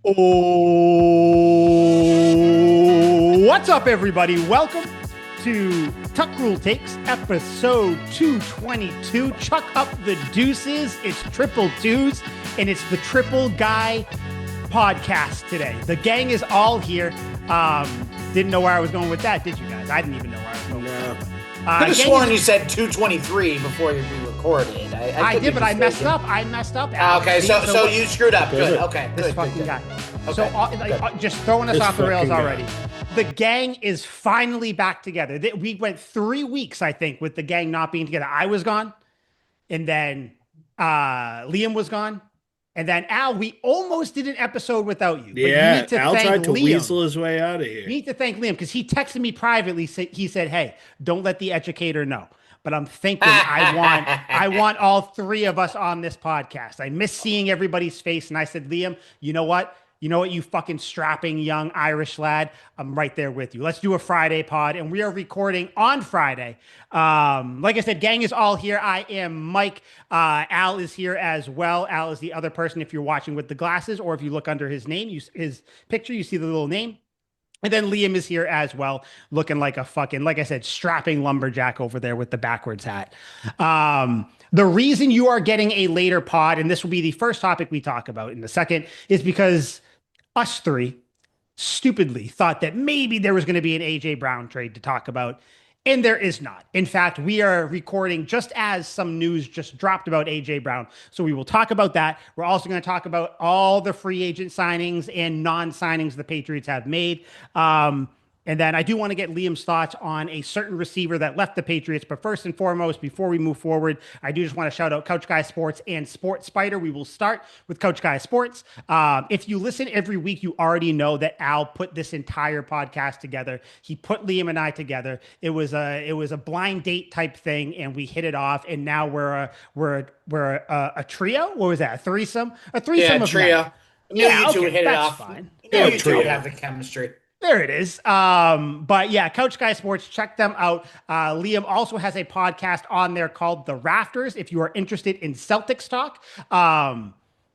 Oh, what's up, everybody? Welcome to Tuck Rule Takes, episode 222. Chuck up the deuces. It's triple twos, and it's the Triple Guy podcast today. The gang is all here. Didn't know where I was going with that, did you guys? I didn't even know where I was going with that. I could have sworn you said 223 before we recorded. I did, but I messed up. Okay, so you screwed up. Good. Okay, this good. fucking guy. Okay, So just throwing us off the rails already. The gang is finally back together. We went 3 weeks, I think, with the gang not being together. I was gone, and then Liam was gone, and then Al. We almost did an episode without you. Yeah, but you need to Al thank tried to Liam. weasel his way out of here. You need to thank Liam because he texted me privately. He said, "Hey, don't let the educator know." But I'm thinking I want all three of us on this podcast. I miss seeing everybody's face, and I said, Liam, you know what? You fucking strapping young Irish lad. I'm right there with you. Let's do a Friday pod, and we are recording on Friday. Like I said, gang is all here. I am Mike. Al is here as well. Al is the other person. If you're watching with the glasses, or if you look under his name, his picture, you see the little name. And then Liam is here as well, looking like a fucking, like I said, strapping lumberjack over there with the backwards hat. The reason you are getting a later pod, and this will be the first topic we talk about in a second, is because us three stupidly thought that maybe there was going to be an AJ Brown trade to talk about. And there is not. In fact, we are recording just as some news just dropped about AJ Brown. So we will talk about that. We're also going to talk about all the free agent signings and non-signings the Patriots have made. And then I do want to get Liam's thoughts on a certain receiver that left the Patriots. But first and foremost, before we move forward, I do just want to shout out Couch Guy Sports and Sports Spider. We will start with Couch Guy Sports. If you listen every week, you already know that Al put this entire podcast together. He put Liam and I together. It was a blind date type thing, and we hit it off. And now we're a trio. What was that? A threesome? A threesome yeah, of trio. men. You two would hit it off. Fine. You two would have the chemistry. There it is. But yeah, Couch Guy Sports, check them out. Liam also has a podcast on there called The Rafters. If you are interested in Celtics talk,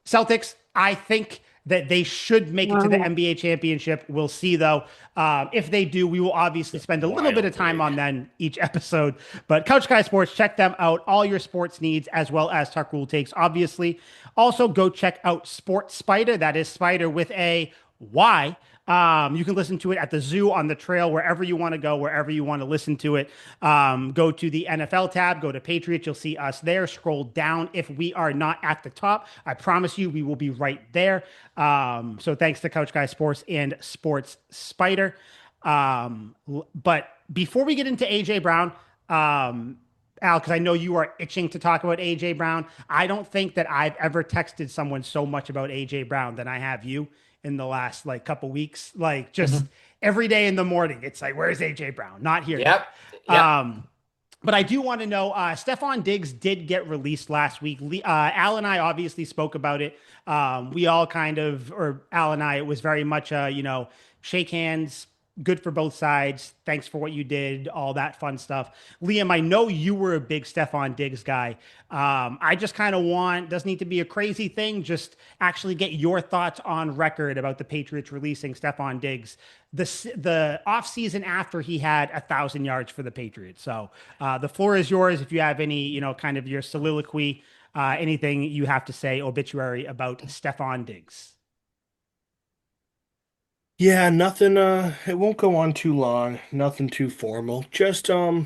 Celtics, I think that they should make it to the NBA championship. We'll see though. If they do, we will obviously spend a little bit of time on them each episode. But Couch Guy Sports, check them out. All your sports needs as well as Tuck Rule Takes, obviously. Also, go check out Sports Spider. That is Spider with a Y. You can listen to it at the zoo, on the trail, wherever you want to go, wherever you want to listen to it. Go to the NFL tab, go to Patriots. You'll see us there. Scroll down if we are not at the top. I promise you, we will be right there. So thanks to Couch Guy Sports and Sports Spider. But before we get into AJ Brown, Al, because I know you are itching to talk about AJ Brown. I don't think that I've ever texted someone so much about AJ Brown than I have you in the last couple weeks. Like just every day in the morning, it's like, where's AJ Brown? Not here. Yep. But I do want to know, Stephon Diggs did get released last week. Al and I obviously spoke about it. We all Al and I, it was very much, shake hands, good for both sides. Thanks for what you did, all that fun stuff. Liam, I know you were a big Stephon Diggs guy. I just kind of doesn't need to be a crazy thing, just actually get your thoughts on record about the Patriots releasing Stephon Diggs the offseason after he had 1,000 yards for the Patriots. So the floor is yours if you have any, kind of your soliloquy, anything you have to say, obituary about Stephon Diggs. Yeah, nothing, it won't go on too long, nothing too formal. Just I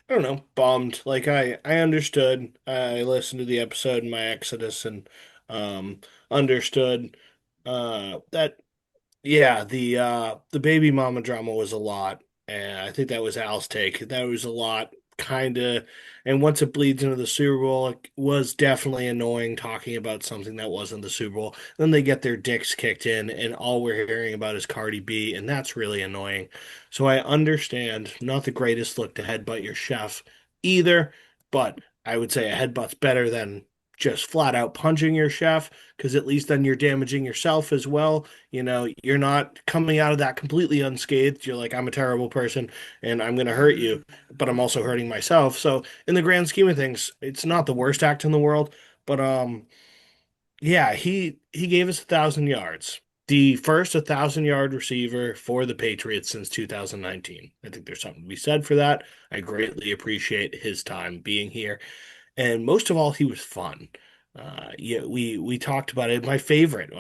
don't know, bummed. Like I understood. I listened to the episode in my Exodus and understood that yeah, the baby mama drama was a lot. And I think that was Al's take. That was a lot, kind of. And once it bleeds into the Super Bowl, it was definitely annoying talking about something that wasn't the Super Bowl. Then they get their dicks kicked in, and all we're hearing about is Cardi B, and that's really annoying. So I understand, not the greatest look to headbutt your chef either, but I would say a headbutt's better than just flat out punching your chef, because at least then you're damaging yourself as well. You're not coming out of that completely unscathed. You're like, I'm a terrible person and I'm going to hurt you, but I'm also hurting myself. So in the grand scheme of things, it's not the worst act in the world, but Yeah, he gave us 1,000 yards. The first 1,000 yard receiver for the Patriots since 2019. I think there's something to be said for that. I greatly appreciate his time being here. And most of all, he was fun. Yeah, we talked about it. My favorite,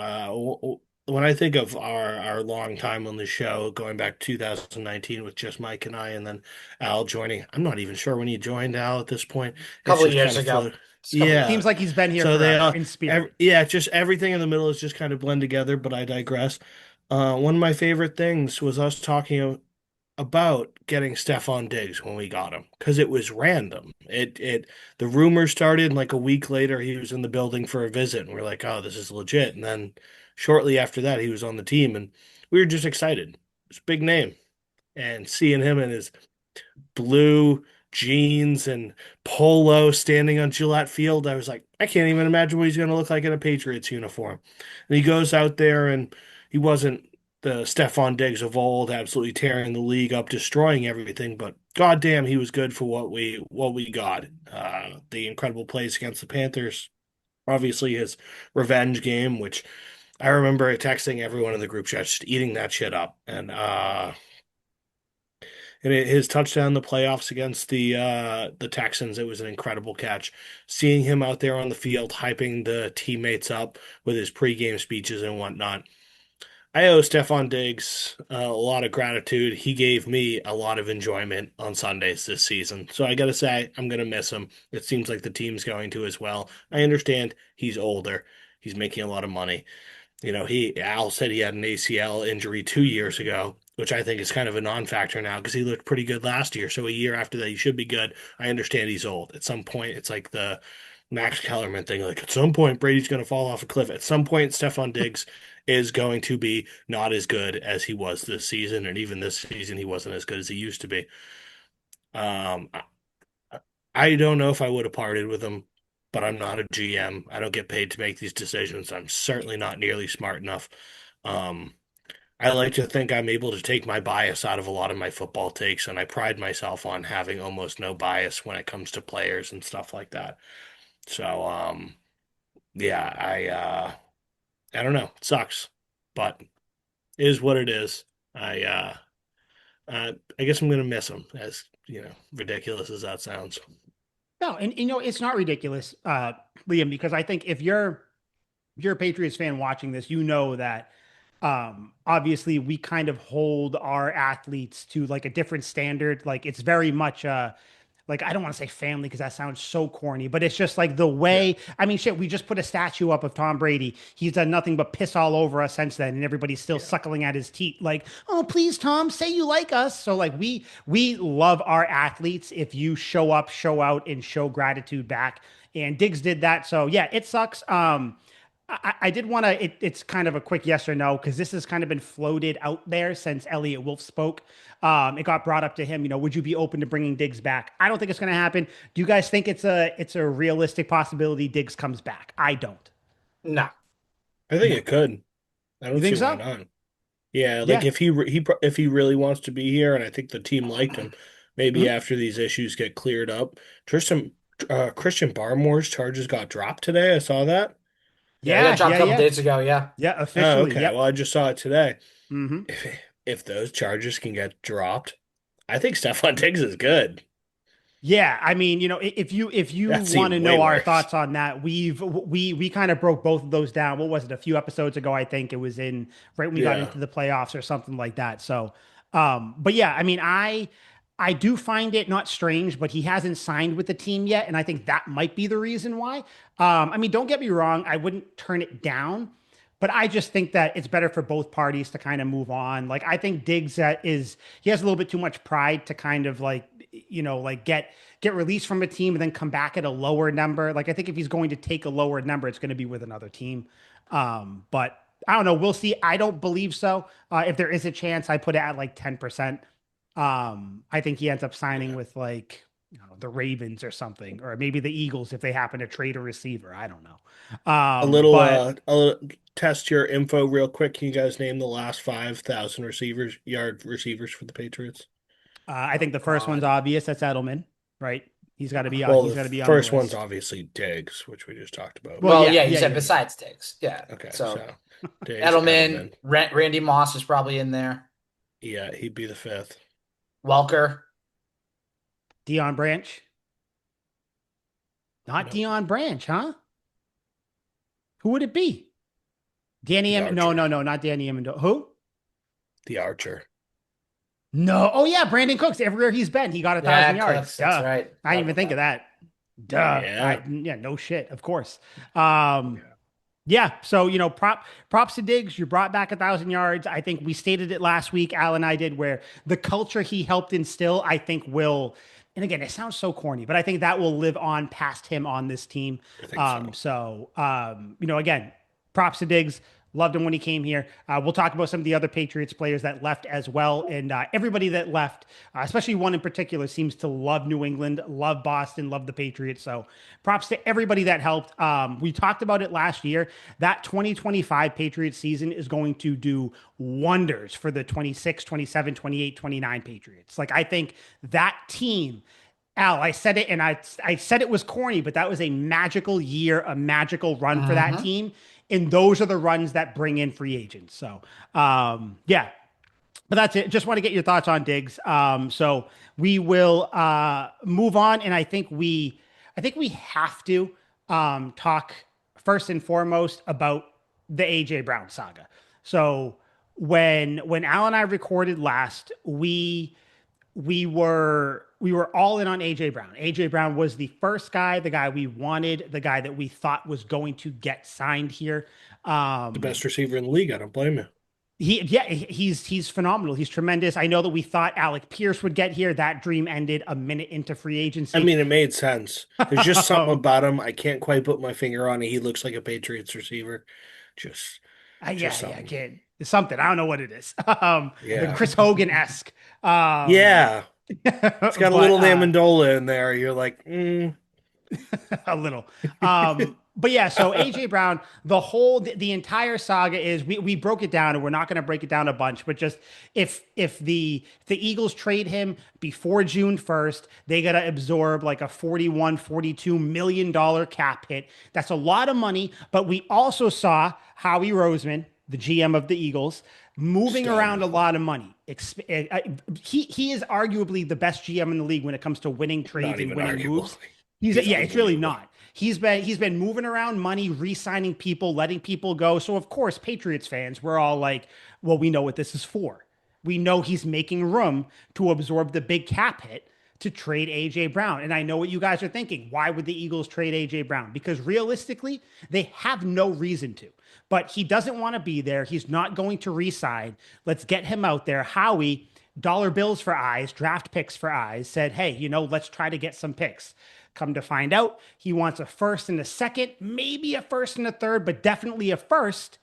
when I think of our long time on the show, going back to 2019 with just Mike and I, and then Al joining. I'm not even sure when he joined Al at this point. A It's couple of just years kind of ago. float. Just a couple of years Yeah. Seems ago. like he's been here So they forever in spirit. yeah, just everything in the middle is just kind of blend together. But I digress. One of my favorite things was us talking about getting Stefan Diggs when we got him because it was random. The rumors started and like a week later he was in the building for a visit and we're like, oh, this is legit. And then shortly after that he was on the team and we were just excited. It's a big name. And seeing him in his blue jeans and polo standing on Gillette Field, I was like, I can't even imagine what he's going to look like in a Patriots uniform. And he goes out there and he wasn't the Stephon Diggs of old, absolutely tearing the league up, destroying everything, but goddamn, he was good for what we got. The incredible plays against the Panthers, obviously his revenge game, which I remember texting everyone in the group chat, just eating that shit up. And his touchdown in the playoffs against the Texans, it was an incredible catch. Seeing him out there on the field, hyping the teammates up with his pregame speeches and whatnot. I owe Stefon Diggs a lot of gratitude. He gave me a lot of enjoyment on Sundays this season. So I got to say, I'm going to miss him. It seems like the team's going to as well. I understand he's older. He's making a lot of money. Al said he had an ACL injury 2 years ago, which I think is kind of a non-factor now because he looked pretty good last year. So a year after that, he should be good. I understand he's old. At some point, it's like the Max Kellerman thing. Like at some point, Brady's going to fall off a cliff. At some point, Stephon Diggs is going to be not as good as he was this season, and even this season, he wasn't as good as he used to be. I I don't know if I would have parted with him, but I'm not a GM. I don't get paid to make these decisions. I'm certainly not nearly smart enough. Um, I like to think I'm able to take my bias out of a lot of my football takes, and I pride myself on having almost no bias when it comes to players and stuff like that. So, yeah, I don't know. It sucks, but it is what it is. I guess I'm gonna miss him, as ridiculous as that sounds. No, and it's not ridiculous, Liam, because I think if you're a Patriots fan watching this, you know that obviously we kind of hold our athletes to like a different standard. Like it's very much like I don't want to say family because that sounds so corny, but it's just like the Yeah, way. I mean, shit, we just put a statue up of Tom Brady. He's done nothing but piss all over us since then, and everybody's still yeah. suckling at his teeth. Like, oh, please, Tom, say you like us. So like we love our athletes if you show up, show out, and show gratitude back. And Diggs did that. So yeah, it sucks. I did want to. It's kind of a quick yes or no because this has kind of been floated out there since Elliot Wolf spoke. It got brought up to him. Would you be open to bringing Diggs back? I don't think it's going to happen. Do you guys think it's a realistic possibility Diggs comes back? I don't. No, I think no, it could. I You don't see think why so? not. Yeah, like Yeah. if he really wants to be here, and I think the team liked him, maybe Mhm. after these issues get cleared up. Tristan Christian Barmore's charges got dropped today. I saw that. yeah, he got Yeah. dropped Yeah. a couple Yeah. days ago. Yeah, Yeah. Oh, Officially. okay. Well, Yep. I just saw it today. Hmm. If those charges can get dropped, I think Stephon Diggs is good. Yeah, I mean, if you That's want to even way know our worse. thoughts on that, we kind of broke both of those down. What was it? A few episodes ago, I think it was in right when we got Yeah. into the playoffs or something like that. So, but yeah, I mean, I do find it not strange, but he hasn't signed with the team yet, and I think that might be the reason why. I mean, don't get me wrong, I wouldn't turn it down, but I just think that it's better for both parties to kind of move on. Like I think Diggs he has a little bit too much pride to kind of like like get released from a team and then come back at a lower number. Like I think if he's going to take a lower number, it's going to be with another team. But I don't know. We'll see. I don't believe so. If there is a chance, I put it at like 10%. I think he ends up signing Yeah. with like the Ravens or something, or maybe the Eagles if they happen to trade a receiver. I don't know. But A little test your info real quick. Can you guys name the last 5,000 yard receivers for the Patriots? I think oh the first one's God, obvious. That's Edelman, right? He's got to be on. Well, He's the got to be on the first one's list. obviously Diggs, which we just talked about. Well, Well, yeah, yeah, you yeah, said yeah, yeah. besides Diggs. Yeah. Okay, So so Diggs, Edelman, Edelman. Randy Moss is probably in there. Yeah, he'd be the fifth. Welker. Dion Branch. Not Nope. Dion Branch, huh? Who would it be? Danny The M. No, Archer. no, no, not Danny Amendola. Who? The Archer. No. Oh yeah, Brandon Cooks. Everywhere he's been, he got 1,000 Yeah, yards. Cooks. That's Duh. right. I didn't Forgot even about think of that. that. Duh. Yeah. Yeah, no shit. Of course. Um, Yeah. Yeah, so props to Diggs. You brought back 1,000 yards. I think we stated it last week. Al and I did, where the culture he helped instill, I think will. And again, it sounds so corny, but I think that will live on past him on this team. I think so. Again, props to Diggs. Loved him when he came here. We'll talk about some of the other Patriots players that left as well. And everybody that left, especially one in particular, seems to love New England, love Boston, love the Patriots. So props to everybody that helped. We talked about it last year. That 2025 Patriots season is going to do wonders for the 26, 27, 28, 29 Patriots. Like, I think that team. Al, I said it, and I said it was corny, but that was a magical year, a magical run for that Mm-hmm. team. And those are the runs that bring in free agents. So, yeah, but that's it. Just want to get your thoughts on Diggs. So we will move on, and I think we have to talk first and foremost about the AJ Brown saga. So when Al and I recorded last, we were all in on AJ Brown. AJ Brown was the first guy, the guy we wanted, the guy that we thought was going to get signed here. The best receiver in the league. I don't blame you. He's phenomenal. He's tremendous. I know that we thought Alec Pierce would get here. That dream ended a minute into free I agency. mean, it made sense. There's just something about him. I can't quite put my finger on it. He looks like a Patriots receiver. Just, Yeah, just yeah, something. kid. It's something. I don't know what it is. Yeah. Chris Hogan esque. Yeah. It's got a But little Amendola in there. You're like, a little. But yeah, so AJ Brown, the entire saga is we broke it down, and we're not going to break it down a bunch, but just if the Eagles trade him before June 1st, they got to absorb like a 41, $42 million cap hit. That's a lot of money, but we also saw Howie Roseman, the GM of the Eagles, moving Stud. around a lot of money. He is arguably the best GM in the league when it comes to winning trades not and even winning arguable. moves. He's Yeah, it's really unbelievable. not. He's been moving around money, re-signing people, letting people go. So of course, Patriots fans, we're all like, well, we know what this is for. We know he's making room to absorb the big cap hit to trade AJ Brown. And I know what you guys are thinking. Why would the Eagles trade AJ Brown? Because realistically, they have no reason to. But he doesn't want to be there. He's not going to re-sign. Let's get him out there. Howie, dollar bills for eyes, draft picks for eyes, said, hey, let's try to get some picks. Come to find out, he wants a first and a second, maybe a first and a third, but definitely a first.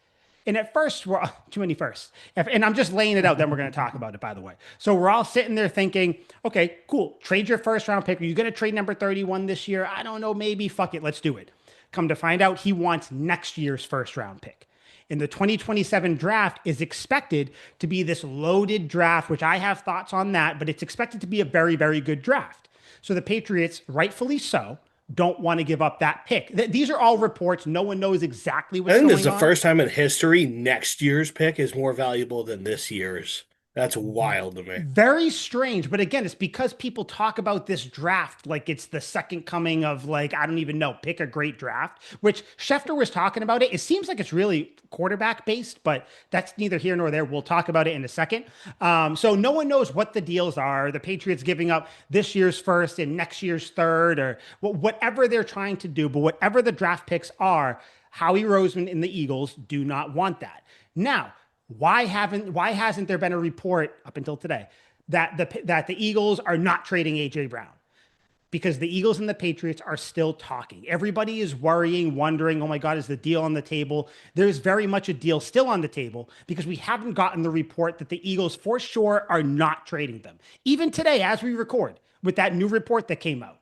And at first, we're too many firsts. And I'm just laying it out. Then we're going to talk about it, by the way. So we're all sitting there thinking, okay, cool. Trade your first round pick. Are you going to trade number 31 this year? I don't know. Maybe. Fuck it. Let's do it. Come to find out, he wants next year's first round pick. And the 2027 draft is expected to be this loaded draft, which I have thoughts on that, but it's expected to be a very, very good draft. So the Patriots, rightfully so, don't want to give up that pick. These are all reports. No one knows exactly I what's think this is going the on. first time in history next year's pick is more valuable than this year's. That's wild to me. Very strange, but again, it's because people talk about this draft like it's the second coming of, like, I don't even know, pick a great draft, which Schefter was talking about it. It seems like it's really quarterback based, but that's neither here nor there. We'll talk about it in a second. So no one knows what the deals are. The Patriots giving up this year's first and next year's third, or whatever they're trying to do, but whatever the draft picks are, Howie Roseman and the Eagles do not want that. Now, why hasn't there been a report up until today that the Eagles are not trading AJ Brown? Because the Eagles and the Patriots are still talking. Everybody is worrying, wondering, oh my God, is the deal on the table? There's very much a deal still on the table because we haven't gotten the report that the Eagles for sure are not trading them. Even today, as we record, with that new report that came out,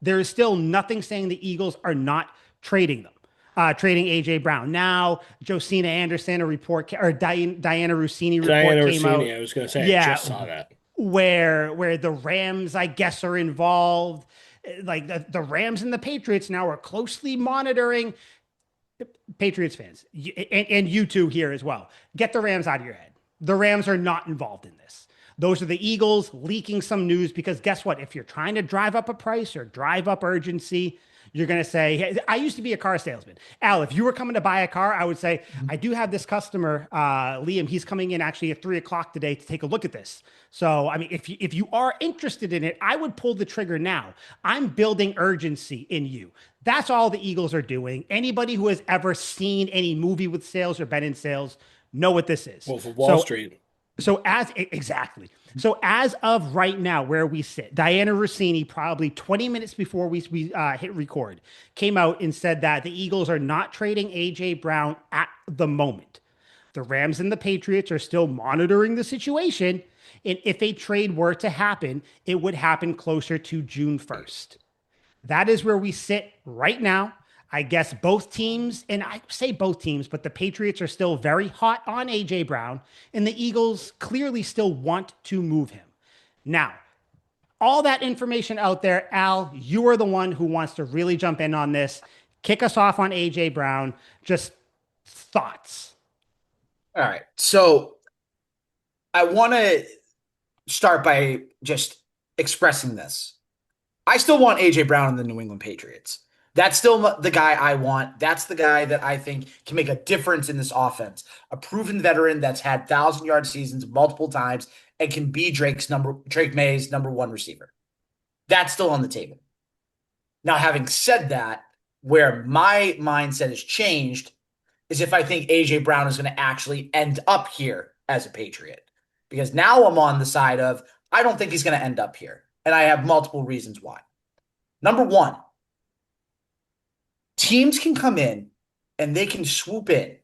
there is still nothing saying the Eagles are not trading them. Trading AJ Brown. Now, Josina Anderson, a report, or Diana Rossini report Diana came out. Rossini, I was going to say, I Yeah, just saw that. where the Rams, I guess, are involved. Like the Rams and the Patriots now are closely monitoring. Patriots fans, and you two here as well. Get the Rams out of your head. The Rams are not involved in this. Those are the Eagles leaking some news because guess what? If you're trying to drive up a price or drive up urgency, you're going to say, hey, I used to be a car salesman. Al, if you were coming to buy a car, I would say, I do have this customer, Liam, he's coming in actually at 3 o'clock today to take a look at this. So, I mean, if you are interested in it, I would pull the trigger now. I'm building urgency in you. That's all the Eagles are doing. Anybody who has ever seen any movie with sales or been in sales know what this is. Well, for Wall Street. So exactly. So as of right now, where we sit, Diana Rossini, probably 20 minutes before we hit record, came out and said that the Eagles are not trading AJ Brown at the moment. The Rams and the Patriots are still monitoring the situation. And if a trade were to happen, it would happen closer to June 1st. That is where we sit right now. I guess both teams, and I say both teams, but the Patriots are still very hot on AJ Brown, and the Eagles clearly still want to move him. Now, all that information out there, Al, you are the one who wants to really jump in on this. Kick us off on AJ Brown. Just thoughts. All right. So I want to start by just expressing this. I still want AJ Brown and the New England Patriots. That's still the guy I want. That's the guy that I think can make a difference in this offense. A proven veteran that's had 1,000-yard seasons multiple times and can be Drake May's number one receiver. That's still on the table. Now, having said that, where my mindset has changed is if I think AJ Brown is going to actually end up here as a Patriot. Because now I'm on the side of I don't think he's going to end up here. And I have multiple reasons why. Number one, teams can come in and they can swoop in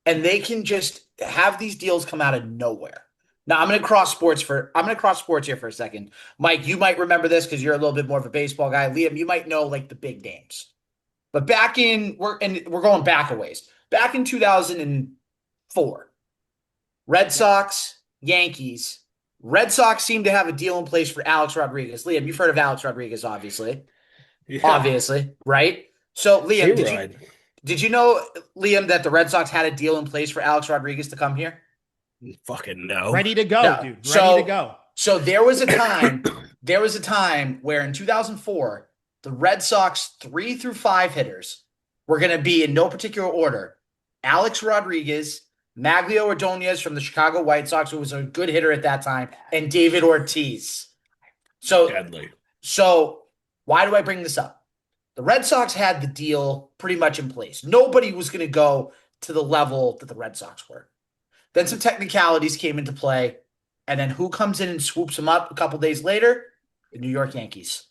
and they can just have these deals come out of nowhere. Now I'm going to cross sports here for a second. Mike, you might remember this because you're a little bit more of a baseball guy. Liam, you might know like the big names. But we're going back a ways. Back in 2004, Red Sox, Yankees. Red Sox seemed to have a deal in place for Alex Rodriguez. Liam, you've heard of Alex Rodriguez, obviously. Yeah. Obviously, right? So, Liam, did you know, Liam, that the Red Sox had a deal in place for Alex Rodriguez to come here? Fucking no. Ready to go, dude. Ready to go. So there was a time where in 2004, the Red Sox 3 through 5 hitters were going to be in no particular order. Alex Rodriguez, Maglio Ordonez from the Chicago White Sox, who was a good hitter at that time, and David Ortiz. So, deadly. So why do I bring this up? The Red Sox had the deal pretty much in place. Nobody was going to go to the level that the Red Sox were. Then some technicalities came into play, and then who comes in and swoops them up a couple days later? The New York Yankees.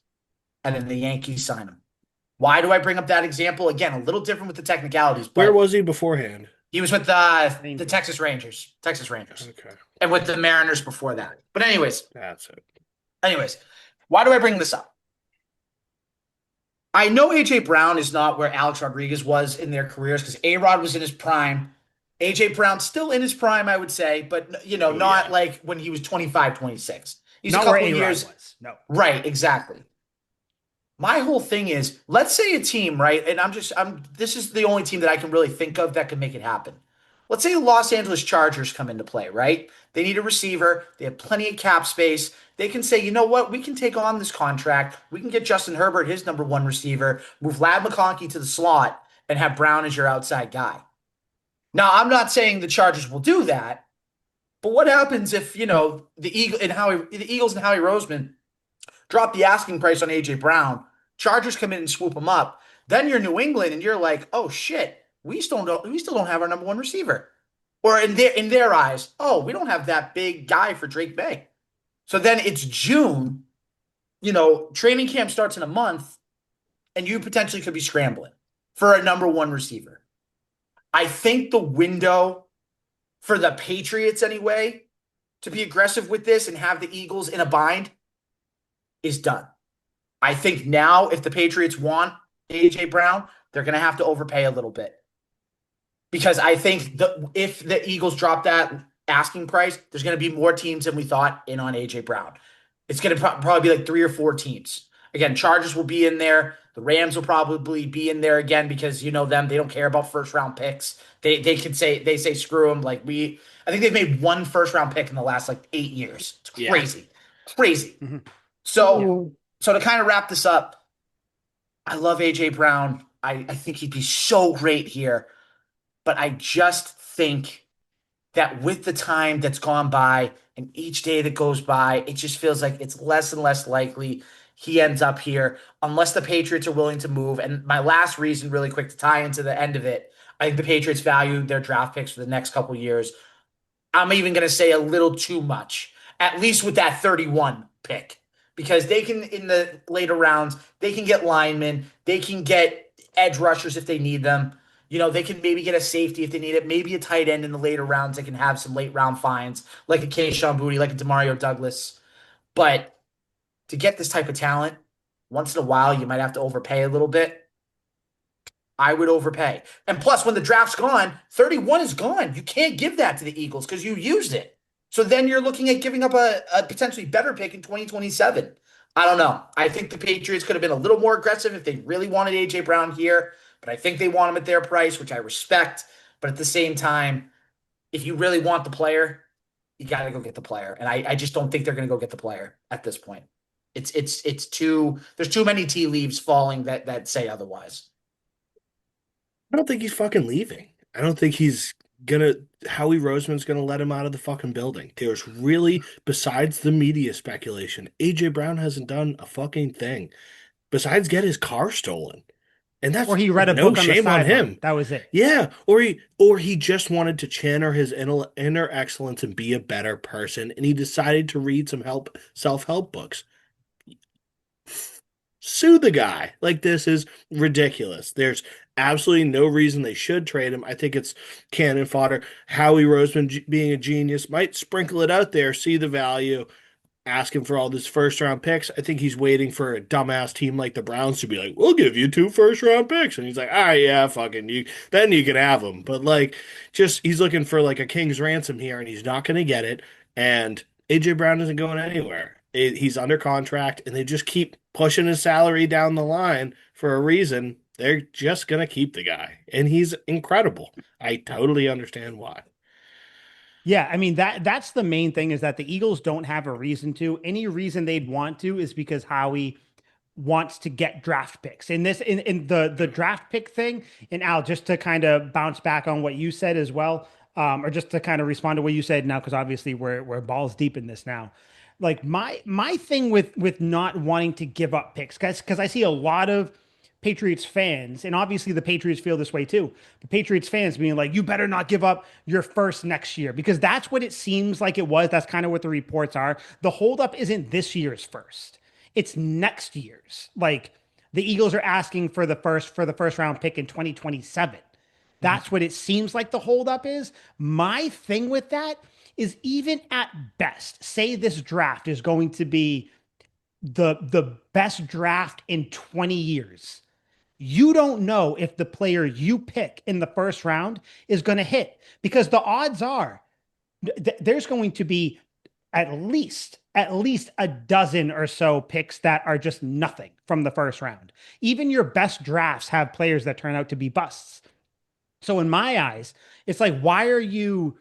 And then the Yankees sign him. Why do I bring up that example? Again, a little different with the technicalities. But where was he beforehand? He was with the Texas Rangers. Okay. And with the Mariners before that. But anyways. That's it. Anyways, why do I bring this up? I know AJ Brown is not where Alex Rodriguez was in their careers because A-Rod was in his prime. AJ Brown still in his prime, I would say, but not like when he was 25, 26. He's not a couple where years. Was. No. Right, exactly. My whole thing is, let's say a team, right? And this is the only team that I can really think of that can make it happen. Let's say the Los Angeles Chargers come into play, right? They need a receiver. They have plenty of cap space. They can say, you know what? We can take on this contract. We can get Justin Herbert, his number one receiver, move Ladd McConkey to the slot, and have Brown as your outside guy. Now, I'm not saying the Chargers will do that, but what happens if, the Eagles and Howie Roseman drop the asking price on AJ Brown, Chargers come in and swoop him up, then you're New England and you're like, oh shit, we still don't have our number one receiver. Or in their eyes, oh, we don't have that big guy for Drake May. So then it's June, training camp starts in a month, and you potentially could be scrambling for a number one receiver. I think the window for the Patriots anyway to be aggressive with this and have the Eagles in a bind is done. I think now if the Patriots want AJ Brown, they're going to have to overpay a little bit. Because I think if the Eagles drop that asking price, there's going to be more teams than we thought in on AJ Brown. It's going to probably be like 3 or 4 teams. Again, Chargers will be in there. The Rams will probably be in there again because you know them. They don't care about first round picks. They say screw them. I think they've made one first round pick in the last like 8 years. It's Yeah. crazy, crazy. Mhm. So to kind of wrap this up, I love AJ Brown. I think he'd be so great here, but I just think that with the time that's gone by and each day that goes by, it just feels like it's less and less likely he ends up here unless the Patriots are willing to move. And my last reason, really quick, to tie into the end of it, I think the Patriots value their draft picks for the next couple years. I'm even going to say a little too much, at least with that 31 pick, because they can, in the later rounds, they can get linemen, they can get edge rushers if they need them. You know, they can maybe get a safety if they need it, maybe a tight end in the later rounds. They can have some late round finds, like a Kayshon Boutte, like a Demario Douglas. But to get this type of talent, once in a while, you might have to overpay a little bit. I would overpay. And plus, when the draft's gone, 31 is gone. You can't give that to the Eagles because you used it. So then you're looking at giving up a potentially better pick in 2027. I don't know. I think the Patriots could have been a little more aggressive if they really wanted AJ Brown here, but I think they want him at their price, which I respect. But at the same time, if you really want the player, you got to go get the player. And I just don't think they're going to go get the player at this point. It's too, there's too many tea leaves falling that say otherwise. I don't think he's fucking leaving. I don't think he's gonna Howie Roseman's gonna let him out of the fucking building. There's really, besides the media speculation, AJ Brown hasn't done a fucking thing besides get his car stolen. And Or that's he read a no book on the shame on sideline. him. That was it. Yeah, or he just wanted to channel his inner excellence and be a better person, and he decided to read some self-help books. Sue the guy. Like, this is ridiculous. There's absolutely no reason they should trade him. I think it's cannon fodder. Howie Roseman, being a genius, might sprinkle it out there, see the value, ask him for all these first round picks. I think he's waiting for a dumbass team like the Browns to be like, "We'll give you 2 first round picks," and he's like, "Ah, yeah, fucking you." Then you can have them. But like, just he's looking for like a king's ransom here, and he's not going to get it. And AJ Brown isn't going anywhere. He's under contract, and they just keep pushing his salary down the line for a reason. They're just going to keep the guy, and he's incredible. I totally understand why. Yeah, I mean that's the main thing is that the Eagles don't have a reason to. Any reason they'd want to is because Howie wants to get draft picks. In the draft pick thing, and Al, just to kind of bounce back on what you said as well, or just to kind of respond to what you said now, because obviously we're balls deep in this now. Like my thing with not wanting to give up picks, guys, because I see a lot of Patriots fans, and obviously the Patriots feel this way too. The Patriots fans being like, you better not give up your first next year, because that's what it seems like it was. That's kind of what the reports are. The holdup isn't this year's first, it's next year's. Like the Eagles are asking for the first round pick in 2027. That's what it seems like the holdup is. My thing with that is, even at best, say this draft is going to be the best draft in 20 years. You don't know if the player you pick in the first round is going to hit, because the odds are there's going to be at least a dozen or so picks that are just nothing from the first round. Even your best drafts have players that turn out to be busts. So in my eyes, it's like, why are you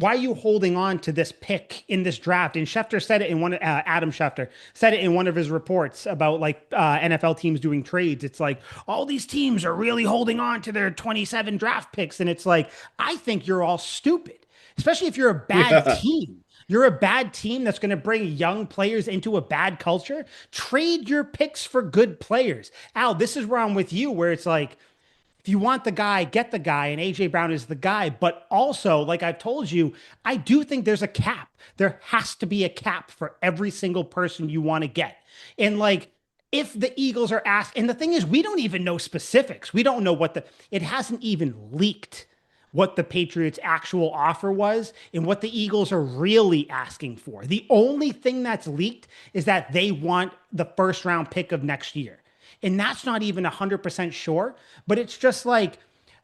holding on to this pick in this draft? And Schefter said it in Adam Schefter said it in one of his reports about like NFL teams doing trades. It's like all these teams are really holding on to their 27 draft picks. And it's like, I think you're all stupid, especially if you're a bad Yeah. team. You're a bad team that's going to bring young players into a bad culture. Trade your picks for good players. Al, this is where I'm with you, where it's like, if you want the guy, get the guy, and AJ Brown is the guy. But also, like I've told you, I do think there's a cap. There has to be a cap for every single person you want to get. And like, if the Eagles are asked, and the thing is, we don't even know specifics. We don't know it hasn't even leaked what the Patriots' actual offer was and what the Eagles are really asking for. The only thing that's leaked is that they want the first round pick of next year. And that's not even 100% sure, but it's just like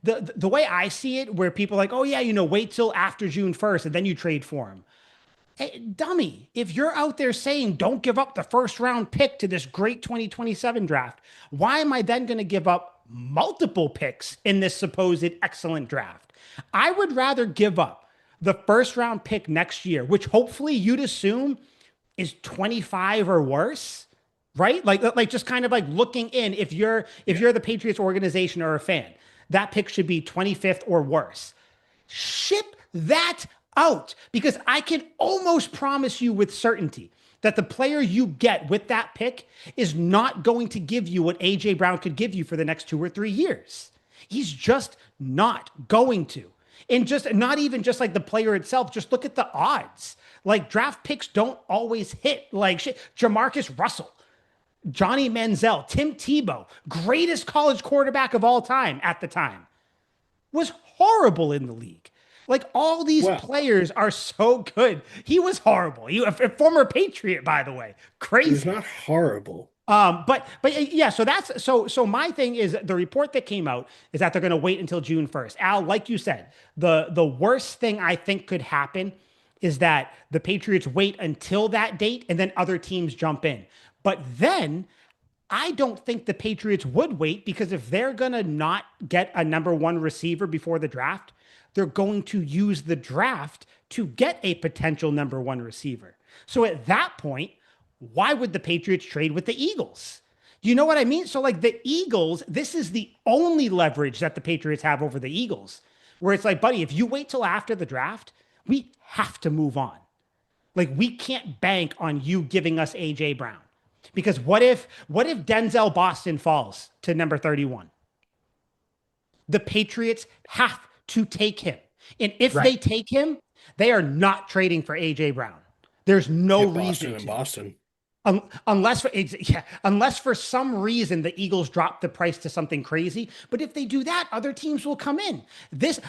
the way I see it, where people are like, oh yeah, wait till after June 1st and then you trade for him. Hey, dummy, if you're out there saying don't give up the first round pick to this great 2027 draft, why am I then going to give up multiple picks in this supposed excellent draft? I would rather give up the first round pick next year, which hopefully you'd assume is 25 or worse, right? Like just kind of like looking in, if you're the Patriots organization or a fan, that pick should be 25th or worse. Ship that out, because I can almost promise you with certainty that the player you get with that pick is not going to give you what AJ Brown could give you for the next 2 or 3 years. He's just not going to. And just not even just like the player itself, just look at the odds. Like draft picks don't always hit. Like shit. Jamarcus Russell, Johnny Manziel, Tim Tebow, greatest college quarterback of all time at the time, was horrible in the league. Like all these Well, players are so good. He was horrible. He a former Patriot, by the way. he was Crazy. not horrible. But yeah, so my thing is the report that came out is that they're going to wait until June 1st. Al, like you said, the worst thing I think could happen is that the Patriots wait until that date and then other teams jump in. But then I don't think the Patriots would wait, because if they're going to not get a number one receiver before the draft, they're going to use the draft to get a potential number one receiver. So at that point, why would the Patriots trade with the Eagles? Do you know what I mean? So, like the Eagles, this is the only leverage that the Patriots have over the Eagles, where it's like, buddy, if you wait till after the draft, we have to move on. Like we can't bank on you giving us AJ Brown. Because what if Denzel Boston falls to number 31? The Patriots have to take him. And if Right. they take him, they are not trading for AJ Brown. There's no Yeah, Boston reason and to. Boston. Unless for some reason the Eagles drop the price to something crazy. But if they do that, other teams will come in.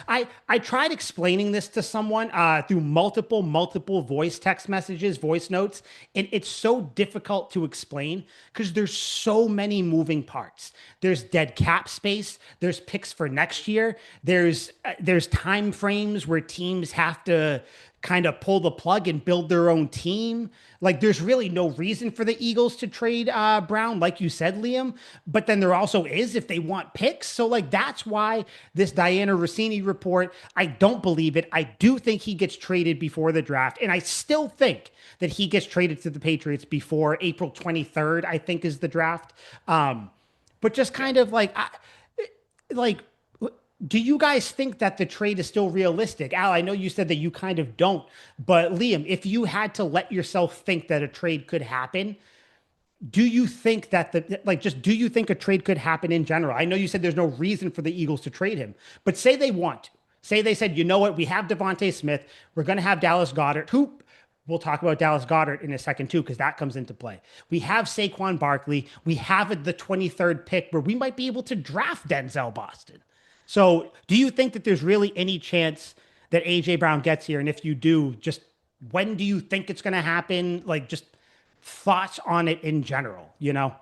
I tried explaining this to someone through multiple voice text messages, voice notes, and it's so difficult to explain because there's so many moving parts. There's dead cap space. There's picks for next year. There's time frames where teams have to kind of pull the plug and build their own team. Like there's really no reason for the Eagles to trade Brown, like you said, Liam. But then there also is if they want picks. So like that's why this Diana Rossini report, I don't believe it. I do think he gets traded before the draft, and I still think that he gets traded to the Patriots before April 23rd. I think is the draft. But just kind of like do you guys think that the trade is still realistic? Al, I know you said that you kind of don't, but Liam, if you had to let yourself think that a trade could happen, do you think that do you think a trade could happen in general? I know you said there's no reason for the Eagles to trade him, but say they want to. Say they said, you know what, we have Devontae Smith, we're going to have Dallas Goedert, who we'll talk about Dallas Goedert in a second too, because that comes into play. We have Saquon Barkley. We have the 23rd pick where we might be able to draft Denzel Boston. So, do you think that there's really any chance that AJ Brown gets here? And if you do, just when do you think it's going to happen? Like, just thoughts on it in general, you know?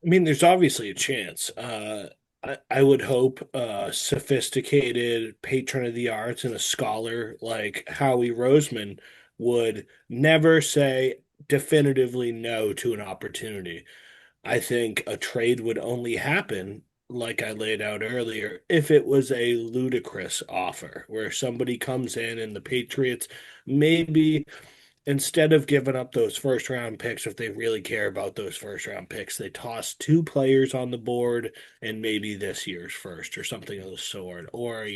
I mean, there's obviously a chance. I would hope a sophisticated patron of the arts and a scholar like Howie Roseman would never say definitively no to an opportunity. I think a trade would only happen, like I laid out earlier, if it was a ludicrous offer where somebody comes in and the Patriots maybe instead of giving up those first round picks, if they really care about those first round picks, they toss two players on the board and maybe this year's first or something of the sort, or,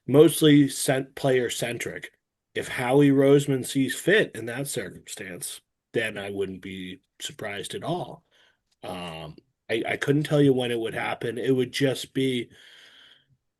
mostly player centric. If Howie Roseman sees fit in that circumstance, then I wouldn't be surprised at all. Um, I couldn't tell you when it would happen. It would just be